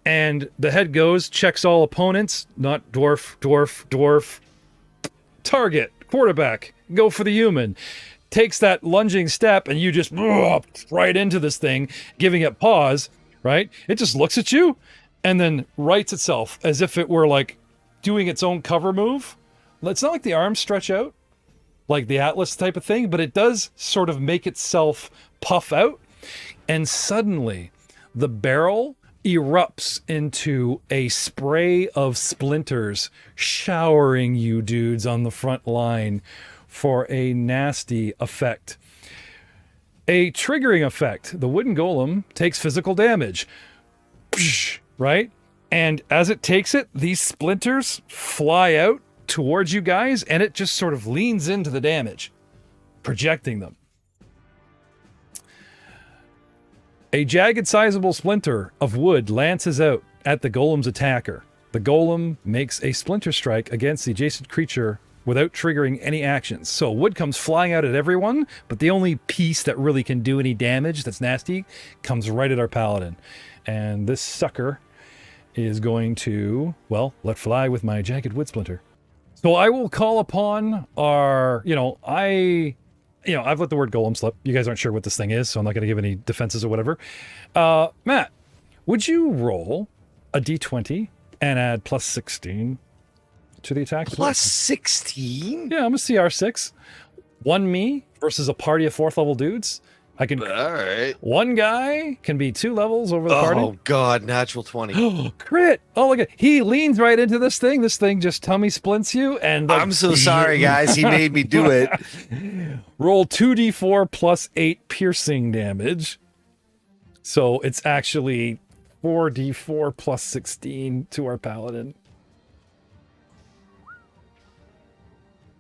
and the head goes, checks all opponents. Not dwarf. Target. Quarterback. Go for the human. Takes that lunging step, and you just right into this thing, giving it pause, right? It just looks at you and then rights itself as if it were like doing its own cover move. It's not like the arms stretch out like the Atlas type of thing, but it does sort of make itself puff out, and suddenly the barrel erupts into a spray of splinters showering you dudes on the front line for a nasty effect. A triggering effect. The Wooden Golem takes physical damage. Right? And as it takes it, these splinters fly out towards you guys, and it just sort of leans into the damage, projecting them. A jagged, sizable splinter of wood lances out at the Golem's attacker. The Golem makes a splinter strike against the adjacent creature without triggering any actions. So wood comes flying out at everyone, but the only piece that really can do any damage that's nasty comes right at our paladin. And this sucker is going to, well, let fly with my jagged wood splinter. So I will call upon our, I've let the word golem slip. You guys aren't sure what this thing is, so I'm not going to give any defenses or whatever. Matt, would you roll a d20 and add plus 16 to the attack? Plus 16? Yeah, I'm a CR6. One me versus a party of 4th level dudes. I can. All right. One guy can be 2 levels over the party. Oh, God. Natural 20. Oh, crit. Oh, look at. He leans right into this thing. This thing just tummy splints you. And I'm so sorry, guys. He made me do it. Roll 2d4 plus 8 piercing damage. So it's actually 4d4 plus 16 to our paladin.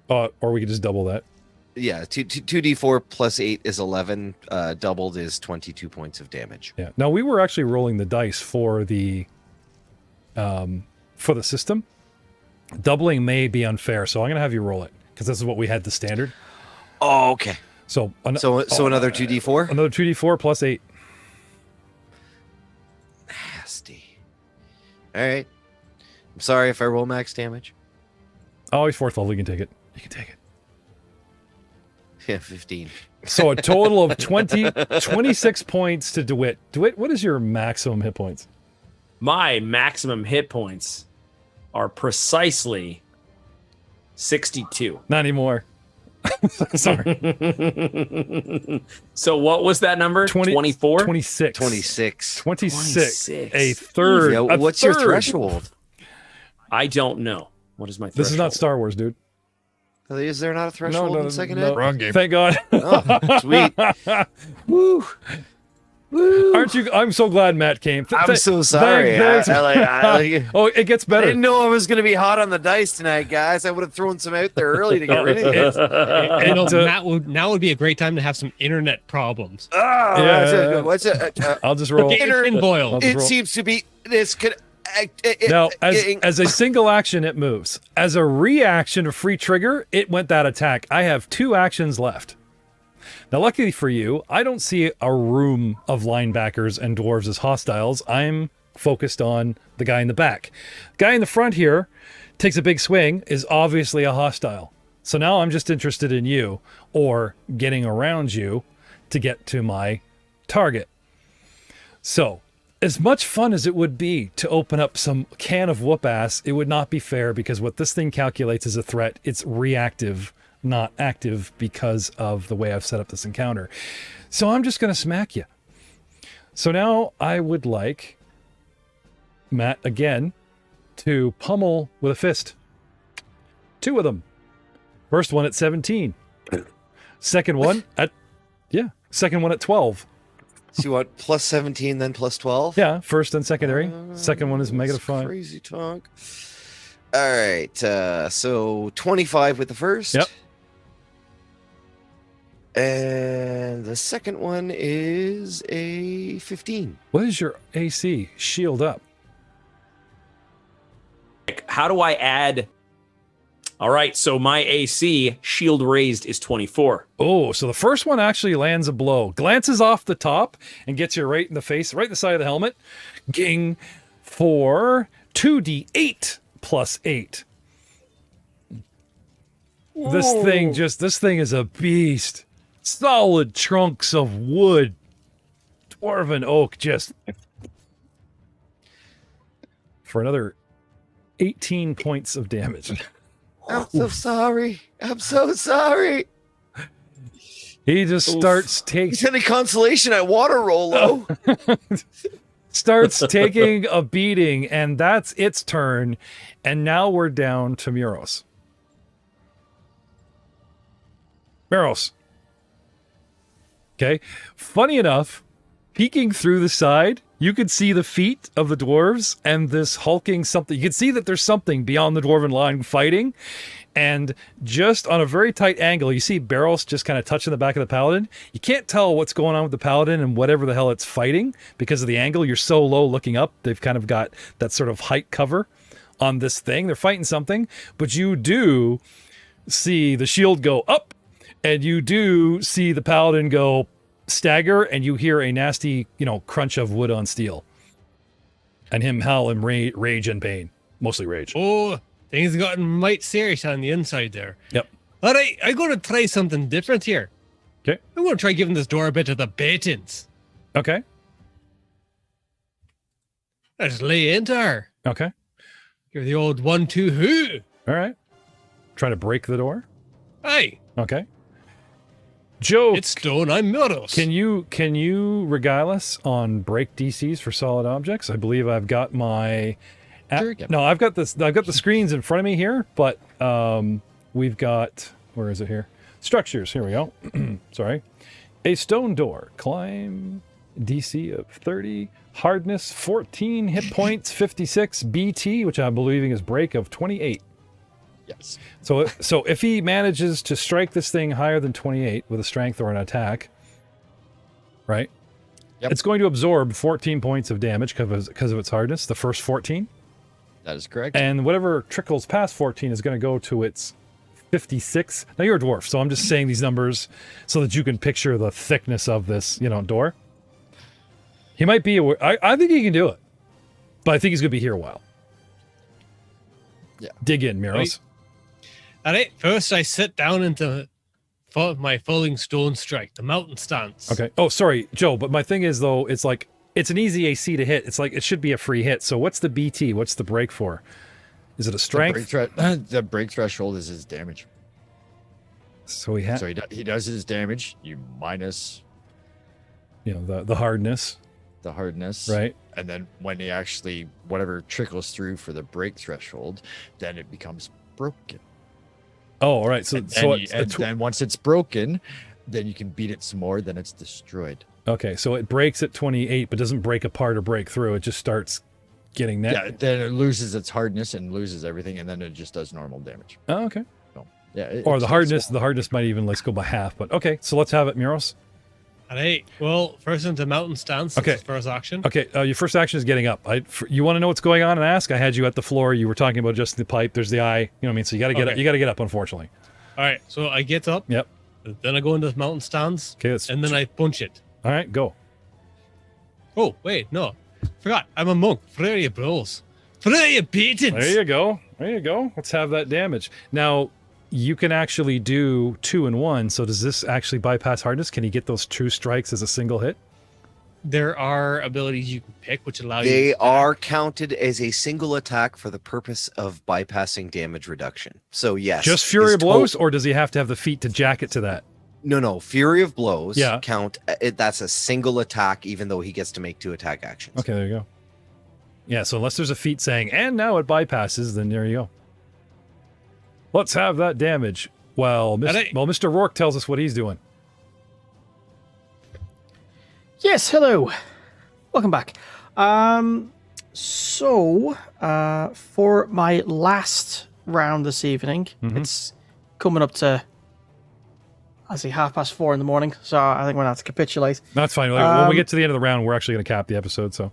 Or we could just double that. Yeah, 2d4 plus 8 is 11. Doubled is 22 points of damage. Yeah. Now we were actually rolling the dice for the system. Doubling may be unfair, so I'm gonna have you roll it because this is what we had the standard. Oh, okay. So another 2d4. Another 2d4 plus 8. Nasty. All right. I'm sorry if I roll max damage. Oh, he's 4th level. You can take it. You can take it. Yeah, 15. So a total of 26 points to DeWitt. DeWitt, what is your maximum hit points? My maximum hit points are precisely 62. Not anymore. Sorry. So what was that number? 24? 26. 26. 26. A third. Yeah, a what's your third. threshold? I don't know. What is my threshold? This is not Star Wars, dude. Is there not a threshold in second ed? Wrong game. Thank God. Oh, sweet. Woo. Woo. Aren't you? I'm so glad Matt came. I'm so sorry. Thanks. Oh, it gets I better. didn't know I was going to be hot on the dice tonight, guys. I would have thrown some out there early to get rid of it. Now would be a great time to have some internet problems. Yeah. What's it? I'll just roll. Get your tin boiled. I'll It roll. seems to be this could. Now, as a single action, it moves. As a reaction, a free trigger, it went that attack. I have 2 actions left. Now, luckily for you, I don't see a room of linebackers and dwarves as hostiles. I'm focused on the guy in the back. Guy in the front here takes a big swing, is obviously a hostile. So now I'm just interested in you, or getting around you to get to my target. So, as much fun as it would be to open up some can of whoop ass, it would not be fair, because what this thing calculates as a threat, it's reactive, not active, because of the way I've set up this encounter. So I'm just going to smack you. So now I would like Matt again to pummel with a fist. 2 of them. First one at 17. Second one at 12. So you want plus 17, then plus 12? Yeah, first and secondary. Second one is negative 5. Crazy talk. All right. So 25 with the first. Yep. And the second one is a 15. What is your AC? Shield up. How do I add? All right, so my AC shield raised is 24. Oh, so the first one actually lands a blow. Glances off the top and gets you right in the face, right in the side of the helmet. Ging for 2d8 plus 8. This thing is a beast. Solid trunks of wood. Dwarven oak, just for another 18 points of damage. I'm so sorry. I'm so sorry. He just starts taking. Is any consolation at ROTRL? Starts taking a beating, and that's its turn. And now we're down to Muros. Muros. Okay. Funny enough, peeking through the side, you could see the feet of the dwarves and this hulking something. You can see that there's something beyond the dwarven line fighting. And just on a very tight angle, you see Barros just kind of touching the back of the paladin. You can't tell what's going on with the paladin and whatever the hell it's fighting because of the angle. You're so low looking up. They've kind of got that sort of height cover on this thing. They're fighting something, but you do see the shield go up, and you do see the paladin go stagger, and you hear a nasty, crunch of wood on steel. And him howl in rage and pain. Mostly rage. Oh, things have gotten might serious on the inside there. Yep. All right, I'm going to try something different here. Okay. I'm going to try giving this door a bit of the batons. Okay. I just lay into her. Okay. Give her the old 1-2 who. All right. Try to break the door. Hey, Okay. Joe, it's stone. I'm Muros. can you regale us on break DCs for solid objects? I believe I've got my Sure, yeah. no, I've got the screens in front of me here, but we've got, where is it here? Structures. Here we go. Sorry. A stone door. Climb DC of 30, hardness 14, hit points 56, BT, which I'm believing is break of 28. Yes. So if he manages to strike this thing higher than 28 with a strength or an attack, right? Yep. It's going to absorb 14 points of damage because of its hardness, the first 14. That is correct. And whatever trickles past 14 is going to go to its 56. Now you're a dwarf, so I'm just saying these numbers so that you can picture the thickness of this, door. He might be, I think he can do it, but I think he's going to be here a while. Yeah. Dig in, Muros. All right, first I sit down into my falling stone strike, the mountain stance. Okay. Oh, sorry, Joe. But my thing is though, it's like it's an easy AC to hit. It's like it should be a free hit. So what's the BT? What's the break for? Is it a strength? The break threshold is his damage. So he has, So he does his damage. You minus the hardness, the hardness, right? And then when he actually whatever trickles through for the break threshold, then it becomes broken. Oh, all right. So Then once it's broken, then you can beat it some more. Then it's destroyed. Okay, so it breaks at 28, but doesn't break apart or break through. It just starts getting that. Yeah, then it loses its hardness and loses everything, and then it just does normal damage. Oh, okay. So, yeah. Or the hardness might even let's go by half. But okay, so let's have it, Muros. All right. Well, first into mountain stance. Okay. That's the first action. Okay, your first action is getting up. You want to know what's going on and ask? I had you at the floor. You were talking about just the pipe. There's the eye. You know what I mean? So you got to get up. You got to get up. Unfortunately. All right. So I get up. Yep. Then I go into the mountain stance. Okay. And then I punch it. All right. Go. Oh wait, no, forgot. I'm a monk. Freya bros. Freya patents. There you go. There you go. Let's have that damage. Now, you can actually do 2 and 1. So does this actually bypass hardness? Can you get those 2 strikes as a single hit? There are abilities you can pick which allow you. They are counted as a single attack for the purpose of bypassing damage reduction. So yes. Just Fury is of Blows, or does he have to have the feat to jack it to that? No. Fury of Blows Yeah. count. That's a single attack, even though he gets to make 2 attack actions. Okay, there you go. Yeah, so unless there's a feat saying, and now it bypasses, then there you go. Let's have that damage. Well, Mr. Rourke tells us what he's doing. Yes, hello. Welcome back. So, for my last round this evening, it's coming up to, I see, 4:30 in the morning, so I think we're going to have to capitulate. That's fine. When we get to the end of the round, we're actually going to cap the episode, so.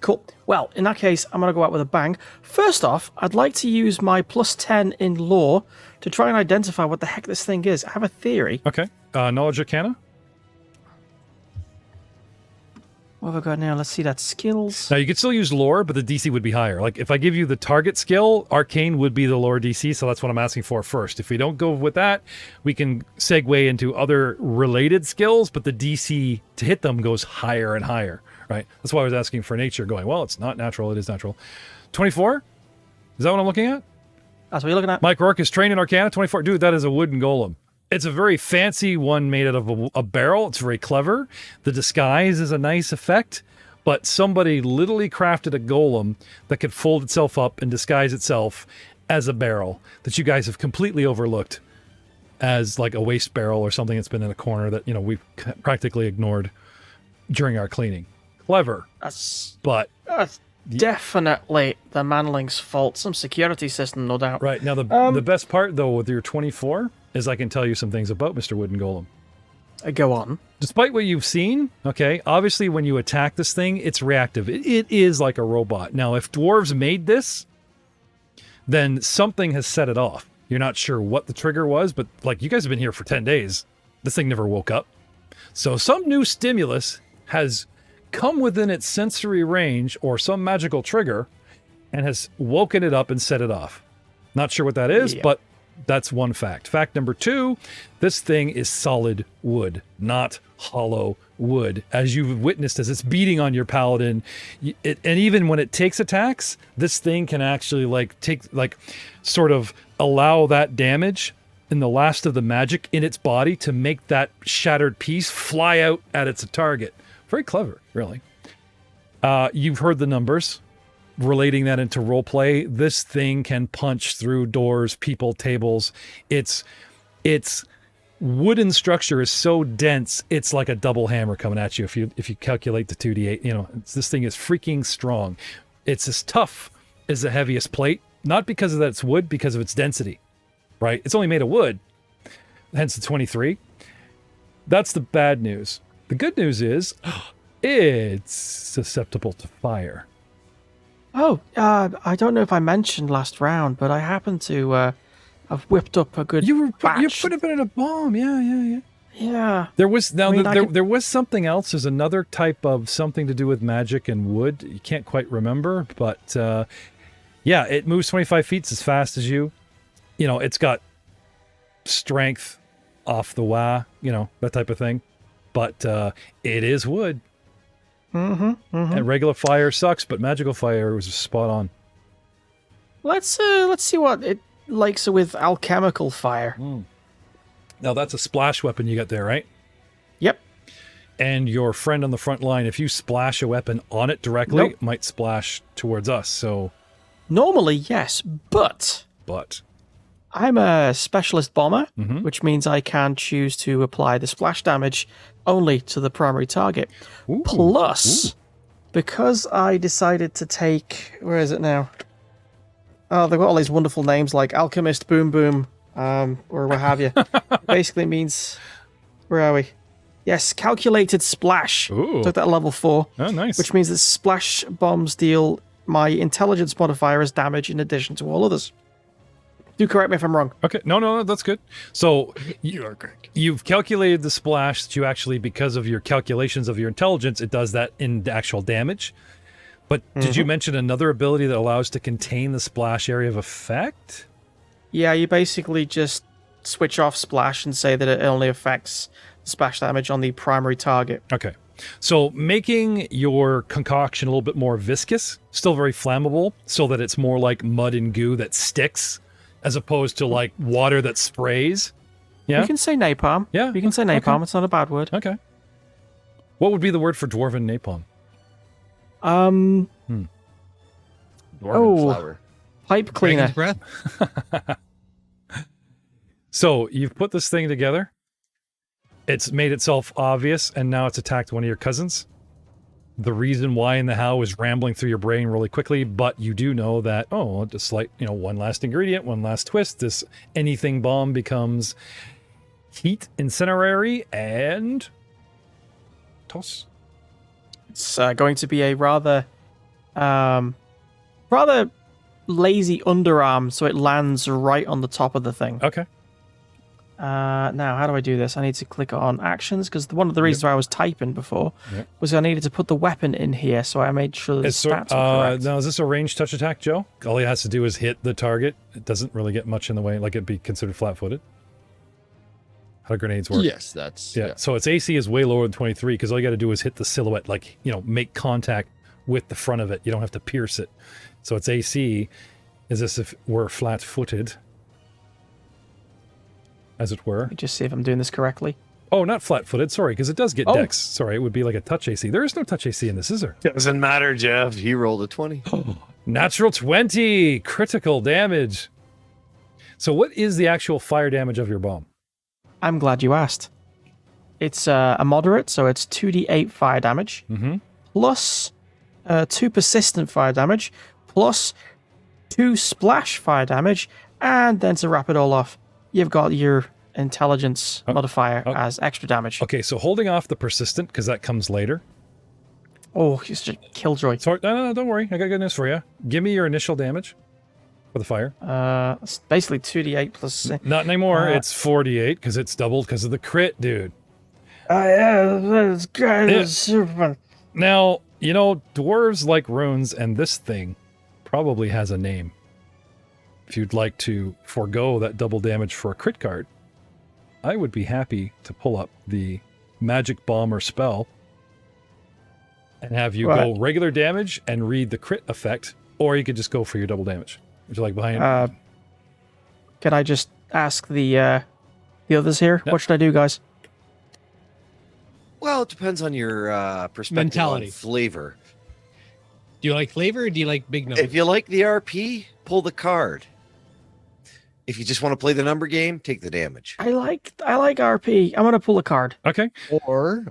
Cool. Well, in that case, I'm going to go out with a bang. First off, I'd like to use my +10 in lore to try and identify what the heck this thing is. I have a theory. Okay. Knowledge Arcana? What have I got now? Let's see that. Skills. Now, you could still use lore, but the DC would be higher. Like, if I give you the target skill, Arcane would be the lore DC, so that's what I'm asking for first. If we don't go with that, we can segue into other related skills, but the DC to hit them goes higher and higher, right? That's why I was asking for nature, going, well, it's not natural, it is natural. 24? Is that what I'm looking at? That's what you're looking at. Mike Rourke is trained in Arcana, 24. Dude, that is a wooden golem. It's a very fancy one made out of a barrel. It's very clever. The disguise is a nice effect, but somebody literally crafted a golem that could fold itself up and disguise itself as a barrel that you guys have completely overlooked as like a waste barrel or something that's been in a corner that, we've practically ignored during our cleaning. Clever. That's definitely the manling's fault. Some security system, no doubt. Right. Now, the best part, though, with your 24 is I can tell you some things about Mr. Wooden Golem. Go on. Despite what you've seen, okay, obviously when you attack this thing, it's reactive. It is like a robot. Now, if dwarves made this, then something has set it off. You're not sure what the trigger was, but like you guys have been here for 10 days. This thing never woke up. So some new stimulus has come within its sensory range or some magical trigger and has woken it up and set it off. Not sure what that is, but that's one fact. Fact number 2, this thing is solid wood, not hollow wood. As you've witnessed as it's beating on your paladin, and even when it takes attacks, this thing can actually sort of allow that damage in the last of the magic in its body to make that shattered piece fly out at its target. Very clever, really. You've heard the numbers. Relating that into roleplay, this thing can punch through doors, people, tables. Its wooden structure is so dense, it's like a double hammer coming at you if you calculate the 2d8. This thing is freaking strong. It's as tough as the heaviest plate, not because of that it's wood, because of its density, right? It's only made of wood, hence the 23. That's the bad news. The good news is it's susceptible to fire. Oh, I don't know if I mentioned last round, but I happen to have whipped up a good You batch. put it in a bomb, yeah. Yeah. There was there was something else. There's another type of something to do with magic and wood. You can't quite remember, but it moves 25 feet as fast as you. It's got strength, off the wah, that type of thing. But it is wood. And regular fire sucks, but magical fire was spot on. Let's see what it likes with alchemical fire. Now that's a splash weapon you got there, right? Yep. And your friend on the front line, if you splash a weapon on it directly, Nope. it might splash towards us. So, Normally, yes, but I'm a specialist bomber, which means I can choose to apply the splash damage only to the primary target. Ooh. Plus, because I decided to take... Where is it now? Oh, they've got all these wonderful names like Alchemist, Boom Boom, or what have you. Basically means... Where are we? Yes, Calculated Splash. Ooh. Took that at level 4. Oh, nice. Which means that splash bombs deal my intelligence modifier as damage in addition to all others. Do correct me if I'm wrong. Okay, no, that's good. So You are correct. you've calculated the splash that you actually, because of your calculations of your intelligence, it does that in actual damage. But did you mention another ability that allows to contain the splash area of effect? Yeah, you basically just switch off splash and say that it only affects splash damage on the primary target. Okay. So making your concoction a little bit more viscous, still very flammable, so that it's more like mud and goo that sticks, as opposed to like water that sprays. Yeah? You can say napalm. Yeah, You can say napalm. okay. It's not a bad word. Okay. What would be the word for dwarven napalm? Dwarven flower. Pipe cleaner. Dragon's breath. So you've put this thing together. It's made itself obvious, and now it's attacked one of your cousins. The reason why and the how is rambling through your brain really quickly, but you do know that, just like, one last ingredient, one last twist, this anything bomb becomes heat incinerary and toss. It's going to be a rather lazy underarm, so it lands right on the top of the thing. Okay. Now, how do I do this? I need to click on actions, because one of the reasons why I was typing before was I needed to put the weapon in here, so I made sure the stats were correct. Now, is this a ranged touch attack, Joe? All he has to do is hit the target. It doesn't really get much in the way, like it'd be considered flat-footed. How do grenades work? Yes, that's Yeah, so its AC is way lower than 23, because all you got to do is hit the silhouette, like, make contact with the front of it. You don't have to pierce it. So its AC is as if we're flat-footed, as it were. Let me just see if I'm doing this correctly. Oh, not flat-footed, sorry, because it does get Oh. dex. Sorry, it would be like a touch AC. There is no touch AC in this, is there? Doesn't matter, Jeff. He rolled a 20. Natural 20! Critical damage! So what is the actual fire damage of your bomb? I'm glad you asked. It's a moderate, so it's 2d8 fire damage, plus 2 persistent fire damage, plus 2 splash fire damage, and then to wrap it all off, you've got your intelligence modifier as extra damage. Okay, so holding off the persistent, because that comes later. Oh, he's just killjoy. Sorry, no, don't worry. I got good news for you. Give me your initial damage for the fire. It's basically 2d8 plus... Not anymore. It's 48, because it's doubled because of the crit, dude. Yeah, that's good. Yeah. It's super fun. Now, dwarves like runes, and this thing probably has a name. If you'd like to forego that double damage for a crit card, I would be happy to pull up the magic bomb or spell and have you go regular damage and read the crit effect, or you could just go for your double damage. Would you like behind? Can I just ask the others here? Yep. What should I do, guys? Well, it depends on your perspective Mentality. on flavor. Do you like flavor or do you like big numbers? If you like the RP, pull the card. If you just want to play the number game, take the damage. I like RP. I'm gonna pull a card. Okay. or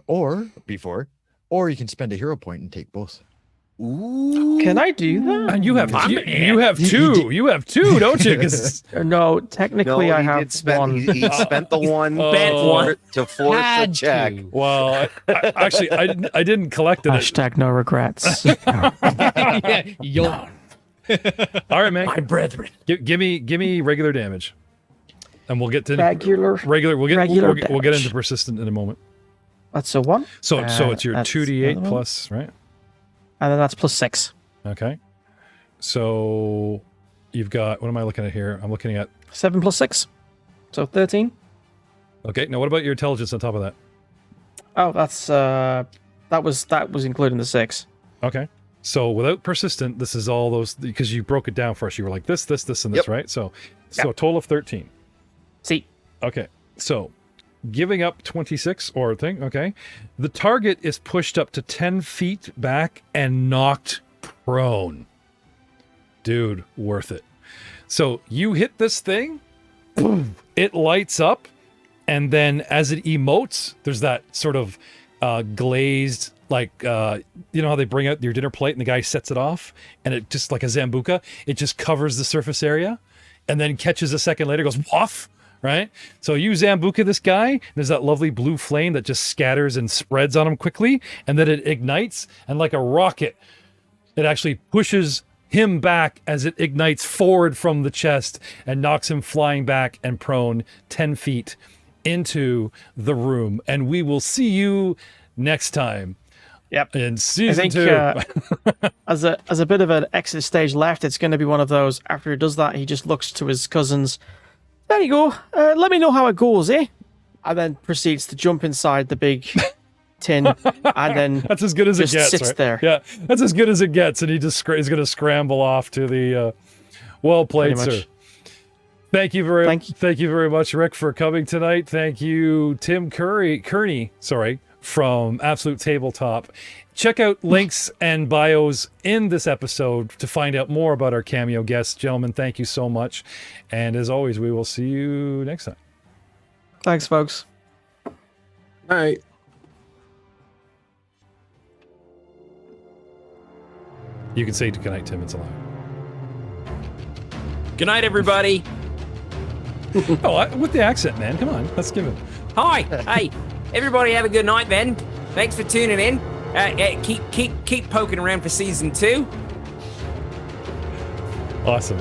you can spend a hero point and take both. Ooh. Can I do that? And you have you have two. You have two, don't you? 'Cause No, technically I he have did spend, one. He spent the one to force the Had check. to. well, actually, I didn't collect it. Hashtag no regrets. Yeah, you'll- All right, man. My brethren. Give me regular damage, and we'll get to Regular. regular. We'll get regular we'll get into damage. persistent in a moment. That's a 1. So it's your that's 2d8 another one. plus, right? And then that's plus 6. Okay. So you've got, what am I looking at here? I'm looking at 7 plus 6. So 13. Okay. Now, what about your intelligence on top of that? Oh, that was including the 6. Okay. So without persistent, this is all those because you broke it down for us. You were like this, and this, Yep. right? So a total of 13. See, Okay. So giving up 26 or thing. Okay. The target is pushed up to 10 feet back and knocked prone. Dude, worth it. So you hit this thing, boom, it lights up, and then as it emotes, there's that sort of glazed, like, you know how they bring out your dinner plate and the guy sets it off, and it just like a Zambuca, it just covers the surface area, and then catches a second later, goes woof, right? So you Zambuca this guy, there's that lovely blue flame that just scatters and spreads on him quickly, and then it ignites, and like a rocket, it actually pushes him back as it ignites forward from the chest and knocks him flying back and prone 10 feet into the room. And we will see you next time. Yep. In I season think 2. as a bit of an exit stage left, it's going to be one of those. After he does that, he just looks to his cousins. There you go. Let me know how it goes, eh? And then proceeds to jump inside the big tin, and then That's as good as it just gets. sits Right? there. Yeah, that's as good as it gets. And he just he's going to scramble off to the. Well played, Pretty sir. much. Thank you very much, Rick, for coming tonight. Thank you, Tim Kearney, from Absolute Tabletop. Check out links and bios in this episode to find out more about our cameo guests. Gentlemen, thank you so much. And as always, we will see you next time. Thanks, folks. All right. You can say good night, Tim. It's allowed. Good night, everybody. With the accent, man. Come on. Let's give it. Hi. Hey, everybody have a good night then. Thanks for tuning in. Keep poking around for season 2. Awesome.